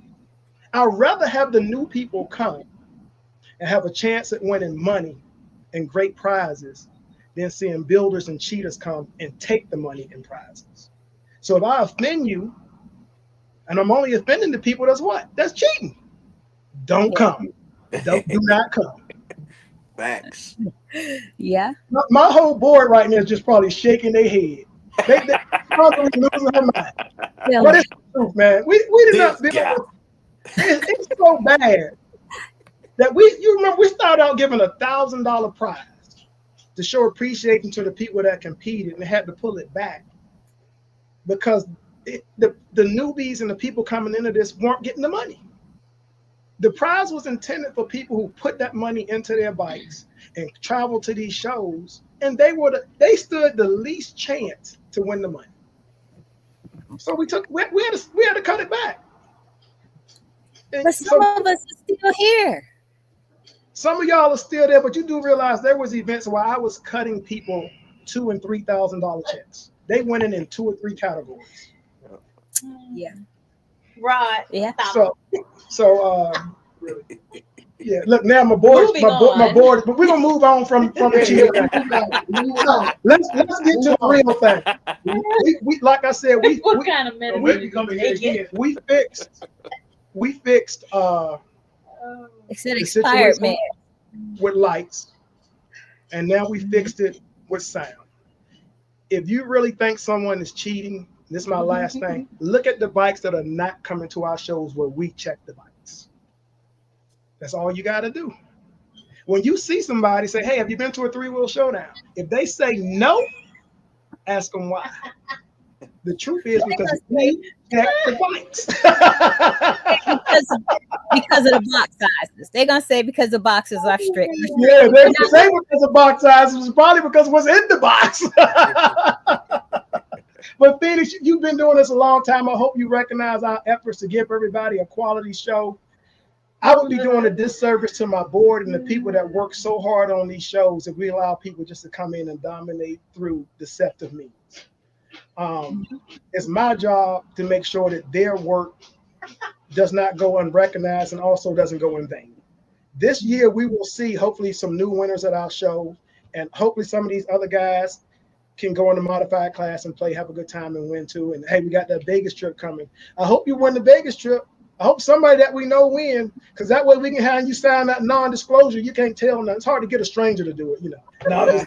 S1: I'd rather have the new people come and have a chance at winning money and great prizes than seeing builders and cheaters come and take the money and prizes. So if I offend you, and I'm only offending the people, that's cheating. Don't come. Do not come.
S3: Facts.
S7: Yeah.
S1: My whole board right now is just probably shaking their head. They probably losing their mind.
S7: Yeah.
S1: But it's the truth, man. We did not build. It's so bad that you remember we started out giving $1,000 prize to show appreciation to the people that competed, and they had to pull it back because the newbies and the people coming into this weren't getting the money. The prize was intended for people who put that money into their bikes and traveled to these shows, and they stood the least chance to win the money. So we had to cut it back. And
S7: But some of us are still here.
S1: some of y'all are still there, but you do realize there was events where I was cutting people $2,000 and $3,000 checks. They went in 2 or 3 categories.
S7: Yeah.
S4: Right.
S7: Yeah.
S1: So yeah. Look, now my board, but we're gonna move on from the cheating. So let's get to the real thing. We like I said,
S4: What kind of medicine?
S1: we fixed
S7: It's an
S1: the
S7: expired
S1: situation
S7: man.
S1: with lights, and now we fixed it with sound. If you really think someone is cheating, this is my last thing. Look at the bikes that are not coming to our shows where we check the bikes. That's all you got to do. When you see somebody say, "Hey, have you been to a 3-wheel showdown?" If they say no, ask them why. The truth is because we check the bikes.
S7: because of the box sizes. They're gonna say because the boxes are strict.
S1: Yeah, they say because of box sizes. It was probably because what's in the box. But Phoenix, you've been doing this a long time. I hope you recognize our efforts to give everybody a quality show. I would be doing a disservice to my board and the people that work so hard on these shows if we allow people just to come in and dominate through deceptive means. It's my job to make sure that their work does not go unrecognized and also doesn't go in vain. This year, we will see hopefully some new winners at our show, and hopefully some of these other guys can go in the modified class and play, have a good time, and win too. And hey, we got that Vegas trip coming. I hope you win the Vegas trip. I hope somebody that we know win, because that way we can have you sign that non-disclosure. You can't tell nothing. It's hard to get a stranger to do it, you know. No,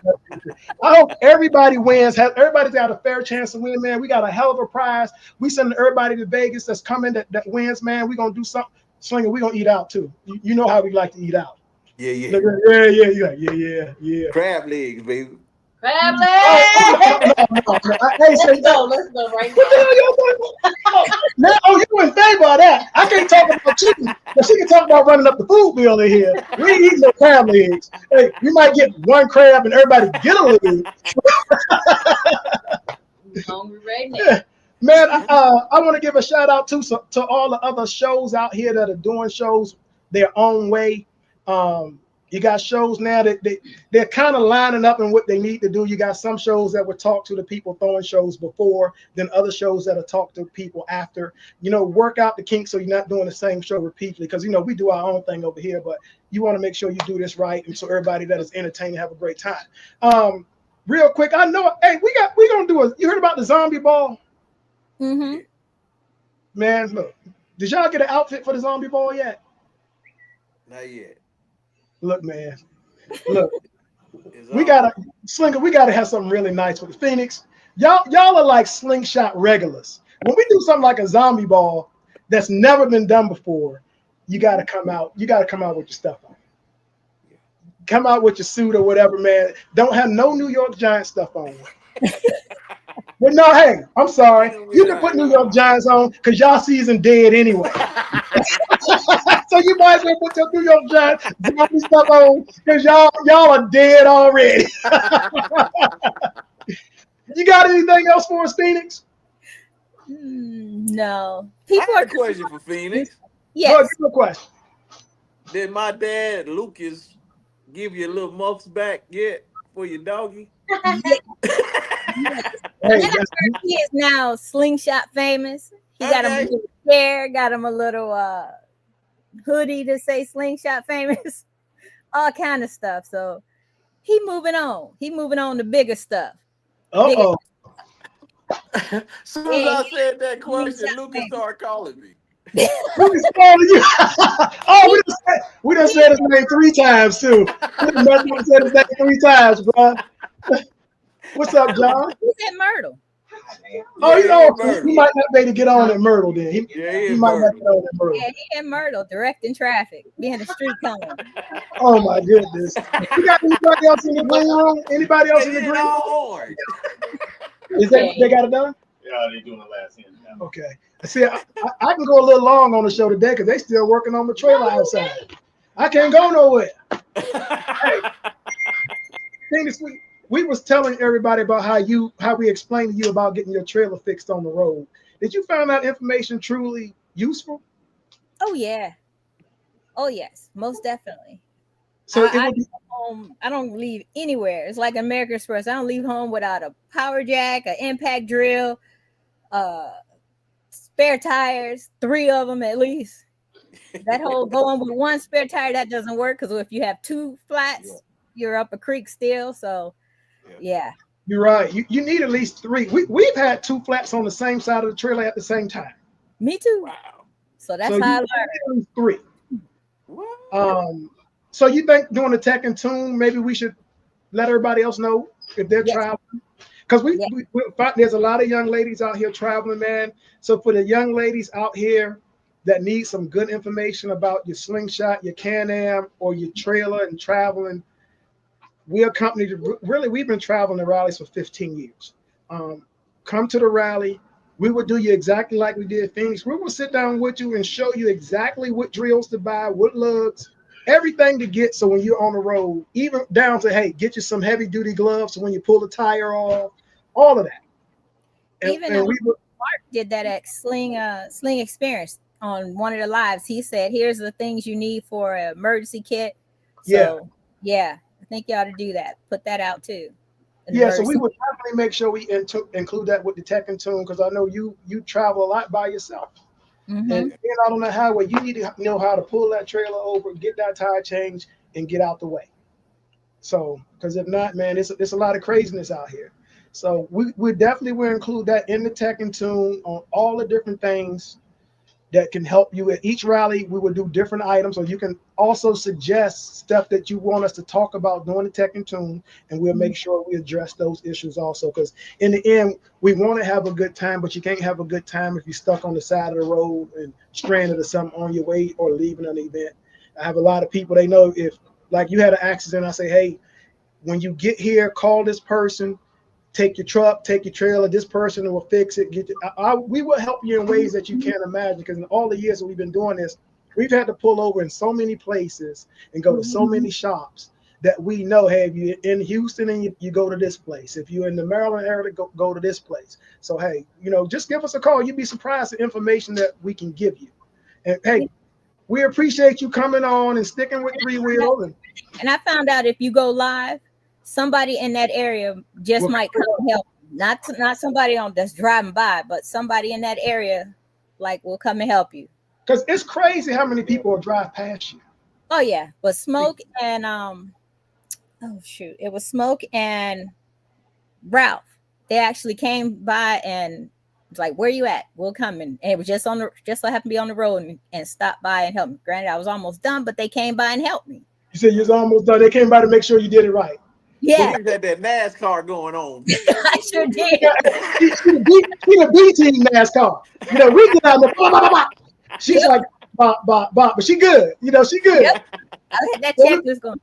S1: I hope everybody wins. Everybody's got a fair chance to win, man. We got a hell of a prize. We send everybody to Vegas that's coming that wins, man. We're gonna do something. Slinger, we're gonna eat out too. You know how we like to eat out.
S3: Yeah.
S1: Yeah.
S3: Crab legs, baby.
S4: Crab
S1: No. Hey,
S4: let's go right
S1: now. You wouldn't think about that. I can't talk about chicken, but she can talk about running up the food bill in here. We ain't eating no crab legs. Hey, we might get one crab and everybody get a leg.
S4: hungry right now.
S1: Man, I want to give a shout out to all the other shows out here that are doing shows their own way. You got shows now that they're kind of lining up in what they need to do. You got some shows that would talk to the people throwing shows before, then other shows that will talk to people after. Work out the kinks so you're not doing the same show repeatedly, because we do our own thing over here, but you want to make sure you do this right, and so everybody that is entertained have a great time. Real quick, I know. Hey, we gonna do you heard about the zombie ball?
S7: Mm-hmm.
S1: Man, look, did y'all get an outfit for the zombie ball yet?
S3: Not yet.
S1: Look, man. Look, we gotta have something really nice with the Phoenix. Y'all are like slingshot regulars. When we do something like a zombie ball that's never been done before, you gotta come out. You gotta come out with your stuff on. Come out with your suit or whatever, man. Don't have no New York Giants stuff on. But no, hey, I'm sorry. You can put New York Giants on because y'all season dead anyway. So you might as well put your New York Giants stuff on because y'all are dead already. You got anything else for us, Phoenix?
S7: No.
S3: I got a question for Phoenix.
S7: Yes.
S1: Go, give me a question.
S3: Did my dad Lucas give you a little muffs back yet for your doggy?
S1: Hey,
S7: he is now slingshot famous. He got him a little chair, got him a little hoodie to say slingshot famous, all kind of stuff. So he moving on. He moving on to bigger stuff.
S1: Uh-oh.
S3: As soon as I said that question, Lucas started calling me.
S1: Who's calling you? Oh, we done said his name 3 times too. We done said his name 3 times, bro. What's up, John?
S7: He's at Myrtle.
S1: Oh, he might not be able to get on at Myrtle then. He might not get on at Myrtle.
S7: Yeah, he at Myrtle, directing traffic, being a street cone.
S1: Oh my goodness. You got anybody else in the green room? Anybody else in the green room? Is that they got it done?
S8: Yeah, they doing the last end now.
S1: Okay. See, I can go a little long on the show today because they still working on the trailer outside. I can't go nowhere. Hey, Phoenix, we was telling everybody about how we explained to you about getting your trailer fixed on the road. Did you find that information truly useful?
S7: Oh yeah. Oh yes, most definitely.
S1: So it
S7: I
S1: would be,
S7: leave home. I don't leave anywhere. It's like American Express. I don't leave home without a power jack, an impact drill, uh, spare tires, 3 of them at least. That whole going with one spare tire that doesn't work because if you have 2 flats, you're up a creek still. So yeah,
S1: you're right. You need at least 3. We've had 2 flats on the same side of the trailer at the same time.
S7: me too.
S3: Wow.
S7: So that's
S1: So you
S7: how I
S1: need
S7: learned.
S1: at least 3.
S3: What?
S1: So you think doing the tech and tune, maybe we should let everybody else know if they're
S7: Yes.
S1: traveling? Because
S7: Yeah.
S1: there's a lot of young ladies out here traveling, man. So for the young ladies out here that need some good information about your slingshot, your Can-Am, or your trailer and traveling, we're a company that really, we've been traveling the rallies for 15 years. Come to the rally. We will do you exactly like we did Phoenix. We will sit down with you and show you exactly what drills to buy, what lugs, everything to get. So when you're on the road, even down to, hey, get you some heavy duty gloves. So when you pull the tire off, all of that.
S7: Even
S1: And we would,
S7: Mark did that at Sling Experience on one of the lives. He said, "Here's the things you need for an emergency kit." So yeah, I think you ought to do that. Put that out too. An
S1: yeah, so we
S7: emergency.
S1: would definitely make sure we include that with the tech and tune, because I know you travel a lot by yourself.
S7: Mhm.
S1: And being out on the highway, you need to know how to pull that trailer over, get that tire changed, and get out the way. So, because if not, man, it's a lot of craziness out here. So we definitely will include that in the tech and tune on all the different things that can help you at each rally. We will do different items, so you can also suggest stuff that you want us to talk about during the tech and tune, and we'll make sure we address those issues also. Because in the end, we want to have a good time, but you can't have a good time if you're stuck on the side of the road and stranded or something on your way or leaving an event. I have a lot of people, they know if, like, you had an accident, I say, hey, when you get here, call this person, take your truck, take your trailer. This person will fix it. We will help you in ways that you can't imagine. Because in all the years that we've been doing this, we've had to pull over in so many places and go to so many shops that we know. Hey, if you're in Houston and you go to this place. If you're in the Maryland area, go to this place. So hey, just give us a call. You'd be surprised at the information that we can give you. And hey, we appreciate you coming on and sticking with Three Wheel.
S7: And I found out if you go live, somebody in that area just might come and help. Not somebody that's driving by, but somebody in that area will come and help you.
S1: Because it's crazy how many people will drive past you.
S7: Oh yeah, but Smoke and it was Smoke and Ralph. They actually came by and was like, "Where you at? We'll come." And it was just so happened to be on the road and stopped by and helped me. Granted, I was almost done, but they came by and helped me.
S1: You said you was almost done. They came by to make sure you did it right.
S7: Yeah,
S3: You had that NASCAR going on.
S7: I sure did.
S1: She the B team NASCAR. We get out there, blah, blah, blah, blah. She's like, but she good. She good.
S7: Yep. I had that checklist going.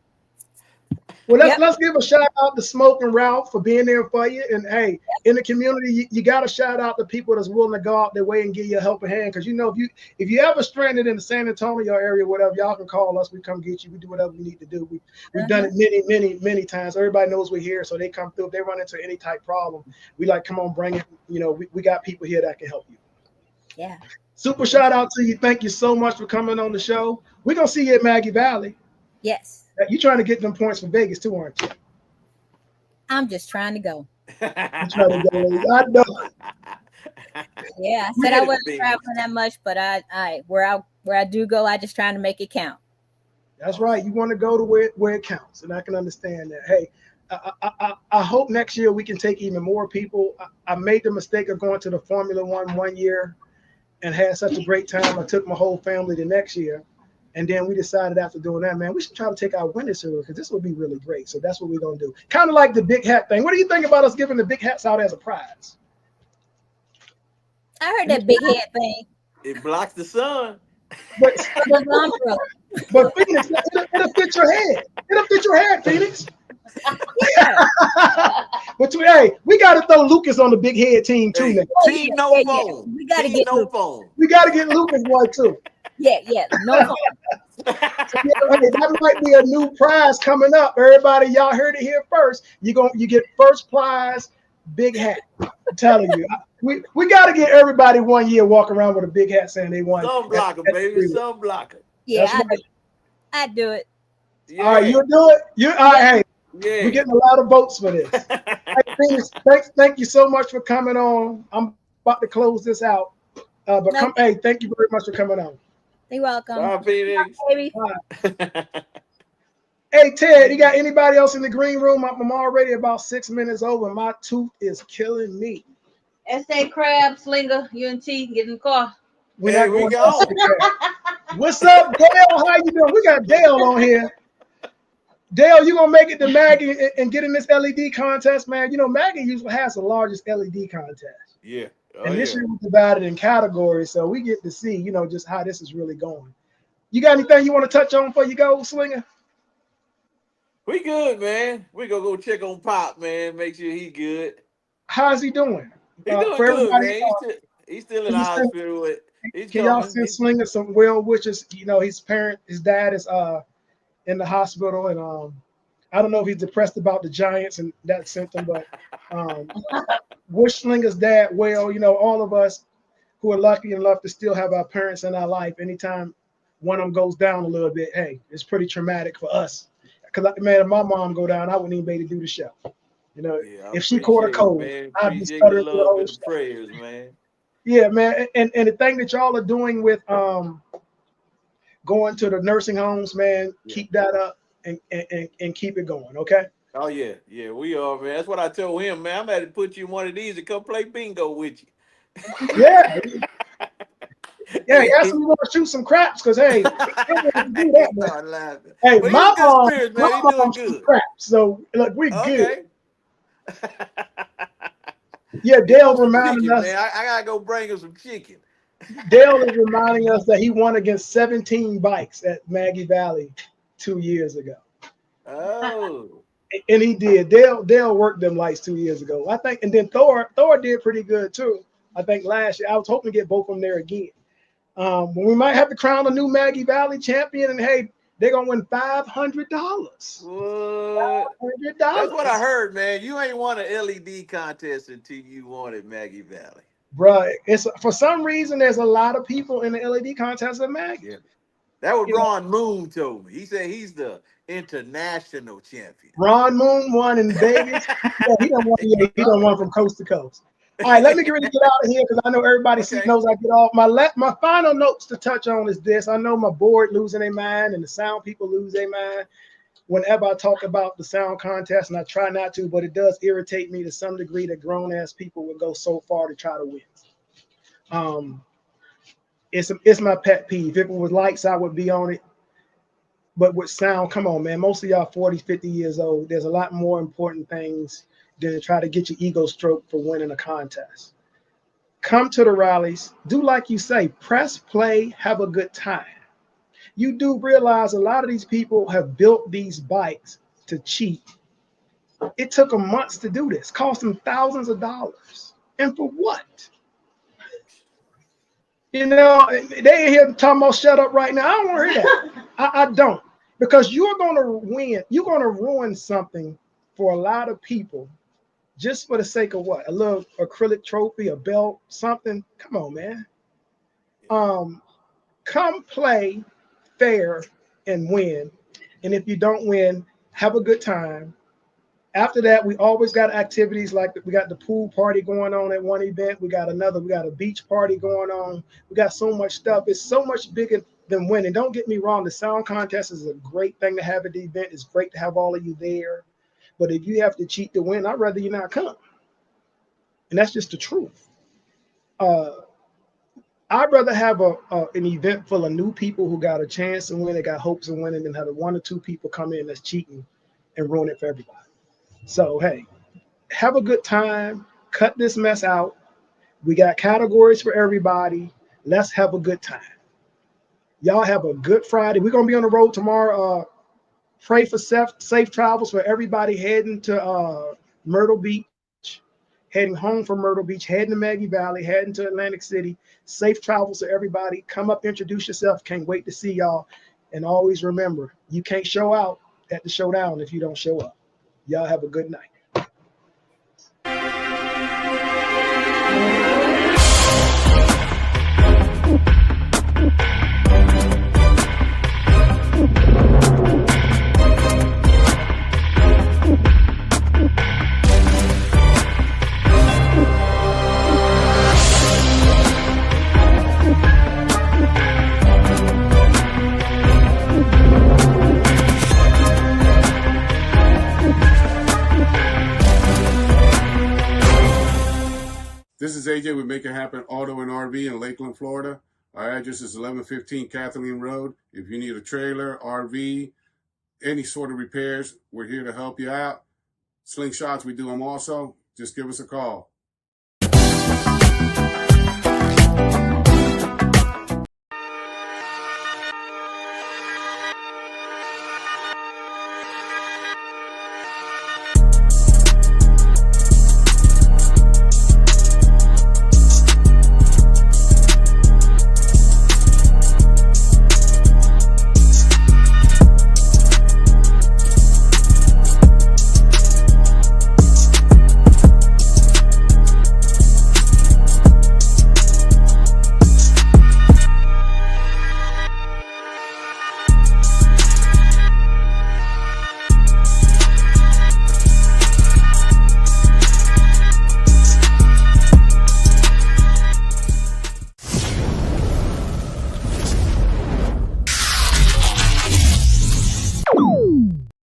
S1: Well, let's give a shout out to Smoke and Ralph for being there for you. And hey, in the community, you got to shout out the people that's willing to go out their way and give you a helping hand. Because if you ever stranded in the San Antonio area, whatever, y'all can call us. We come get you. We do whatever we need to do. We've done it many, many, many times. Everybody knows we're here, so they come through. If they run into any type problem, we come on, bring it. We got people here that can help you.
S7: Yeah.
S1: Super shout out to you. Thank you so much for coming on the show. We're gonna see you at Maggie Valley.
S7: Yes.
S1: You're trying to get them points for Vegas too, aren't you?
S7: I'm just trying to go.
S1: You're trying to go. I know.
S7: Yeah, I said I wasn't traveling that much, but I where I do go, I just trying to make it count.
S1: That's right. You want to go to where it counts, and I can understand that. Hey, I hope next year we can take even more people. I made the mistake of going to the Formula One year and had such a great time. I took my whole family the next year. And then we decided after doing that, man, we should try to take our winners through because this would be really great. So that's what we're going to do. Kind of like the big hat thing. What do you think about us giving the big hats out as a prize?
S7: I heard that big head thing.
S3: It blocks the sun.
S1: But Phoenix, it'll fit your head. It'll fit your head, Phoenix.
S7: Yeah.
S1: But hey, we got to throw Lucas on the big head team too.
S3: Hey, team no phone.
S7: We got to get
S3: no phone.
S1: We got to get Lucas one too.
S7: Yeah, no phone.
S1: So, hey, that might be a new prize coming up. Everybody, y'all heard it here first. You get first prize, big hat. I'm telling you. we got to get everybody 1 year walk around with a big hat saying they won.
S3: Sun blocker, baby. Sun blocker.
S1: That's
S7: Yeah,
S1: right.
S7: I'd do it.
S1: All right,
S3: Yeah.
S1: you'll do it. You all right? Hey, we're
S3: Yeah.
S1: getting a lot of votes for this. Hey, Phoenix, thank you so much for coming on. I'm about to close this out. But
S7: No,
S1: hey, thank you very much for coming on.
S7: you're welcome.
S3: Bye, Phoenix.
S7: Baby.
S1: Hey, Ted, you got anybody else in the green room? I'm already about 6 minutes over. My tooth is killing me.
S4: S.A. Crab, Slinger, UNT, get in the car.
S1: We're
S3: Hey,
S1: not
S3: we
S1: going
S3: gone.
S1: to What's up, Dale? How you doing? We got Dale on here. Dale, you gonna make it to Maggie and get in this LED contest, man? You know, Maggie usually has the largest LED contest.
S3: Yeah. Oh,
S1: And this
S3: yeah.
S1: year we divided in categories, so we get to see, just how this is really going. You got anything you want to touch on before you go, Slinger?
S3: We good, man. We gonna go check on Pop, man. Make sure he good.
S1: How's he doing?
S3: He doing
S1: For
S3: good,
S1: everybody,
S3: man. He's still in
S1: can
S3: the
S1: you send,
S3: hospital. He's
S1: can y'all
S3: coming.
S1: send Slinger some well wishes? His dad is in the hospital, and I don't know if he's depressed about the Giants and that symptom, but wish Slinger's dad well. All of us who are lucky enough to still have our parents in our life, anytime one of them goes down a little bit, hey, it's pretty traumatic for us. Because, man, if my mom go down, I wouldn't even be able to do the show.
S3: Yeah, I
S1: If she caught a
S3: appreciate it,
S1: cold,
S3: man.
S1: I'd be
S3: Appreciate the
S1: stuttering through the
S3: love
S1: whole
S3: and the
S1: show.
S3: prayers, man.
S1: Yeah, man. And the thing that y'all are doing with going to the nursing homes, man,
S3: Yeah.
S1: keep that up and keep it going, okay?
S3: Oh yeah, yeah, we are, man. That's what I told him, man. I'm going to put you in one of these and come play bingo with you.
S1: Yeah. Yeah, he asked me to shoot some craps because, hey, he wanted to do
S3: He
S1: that, man.
S3: started laughing.
S1: Hey,
S3: But he's
S1: my
S3: in good spirits, man. He's doing
S1: shoots
S3: good.
S1: craps, so look, we're good.
S3: Okay.
S1: Yeah,
S3: He
S1: Dale
S3: wants some
S1: reminding
S3: chicken,
S1: us.
S3: man. I gotta go bring him some chicken.
S1: Dale is reminding us that he won against 17 bikes at Maggie Valley 2 years ago.
S3: Oh.
S1: And he did. Dale worked them lights 2 years ago, I think. And then Thor did pretty good too. I think last year. I was hoping to get both of them there again. We might have to crown a new Maggie Valley champion, and hey, they're gonna win $500.
S3: What?
S1: $500.
S3: That's what I heard, man. You ain't won an LED contest until you won at Maggie Valley.
S1: Bruh, it's for some reason there's a lot of people in the LED contest at Maggie.
S3: Yeah. That was Ron Moon told me. He said he's the international champion.
S1: Ron Moon won in Vegas. Yeah, he don't won from coast to coast. All right, let me get ready to get out of here because I know everybody knows I get off. My final notes to touch on is this. I know my board losing their mind and the sound people lose their mind whenever I talk about the sound contest, and I try not to, but it does irritate me to some degree that grown-ass people would go so far to try to win. It's my pet peeve. If it was lights, I would be on it. But with sound, come on, man. Most of y'all 40, 50 years old. There's a lot more important things than to try to get your ego stroked for winning a contest. Come to the rallies. Do like you say. Press play. Have a good time. You do realize a lot of these people have built these bikes to cheat. It took them months to do this. Cost them thousands of dollars. And for what? They ain't here talking about shut up right now. I don't want to hear that. I don't. Because you're going to win. You're going to ruin something for a lot of people just for the sake of what? A little acrylic trophy, a belt, something. Come on, man. Come play fair and win. And if you don't win, have a good time. After that, we always got activities like we got the pool party going on at one event. We got a beach party going on. We got so much stuff. It's so much bigger than winning. Don't get me wrong. The sound contest is a great thing to have at the event. It's great to have all of you there. But if you have to cheat to win, I'd rather you not come. And that's just the truth. I'd rather have an event full of new people who got a chance to win, that got hopes of winning, than have one or two people come in that's cheating and ruin it for everybody. So, hey, have a good time. Cut this mess out. We got categories for everybody. Let's have a good time. Y'all have a good Friday. We're going to be on the road tomorrow. Pray for safe travels for everybody heading to Myrtle Beach, heading home from Myrtle Beach, heading to Maggie Valley, heading to Atlantic City. Safe travels to everybody. Come up, introduce yourself. Can't wait to see y'all. And always remember, you can't show out at the showdown if you don't show up. Y'all have a good night.
S9: AJ with Make It Happen Auto and RV in Lakeland, Florida. Our address is 1115 Kathleen Road. If you need a trailer, RV, any sort of repairs, we're here to help you out. Slingshots, we do them also. Just give us a call.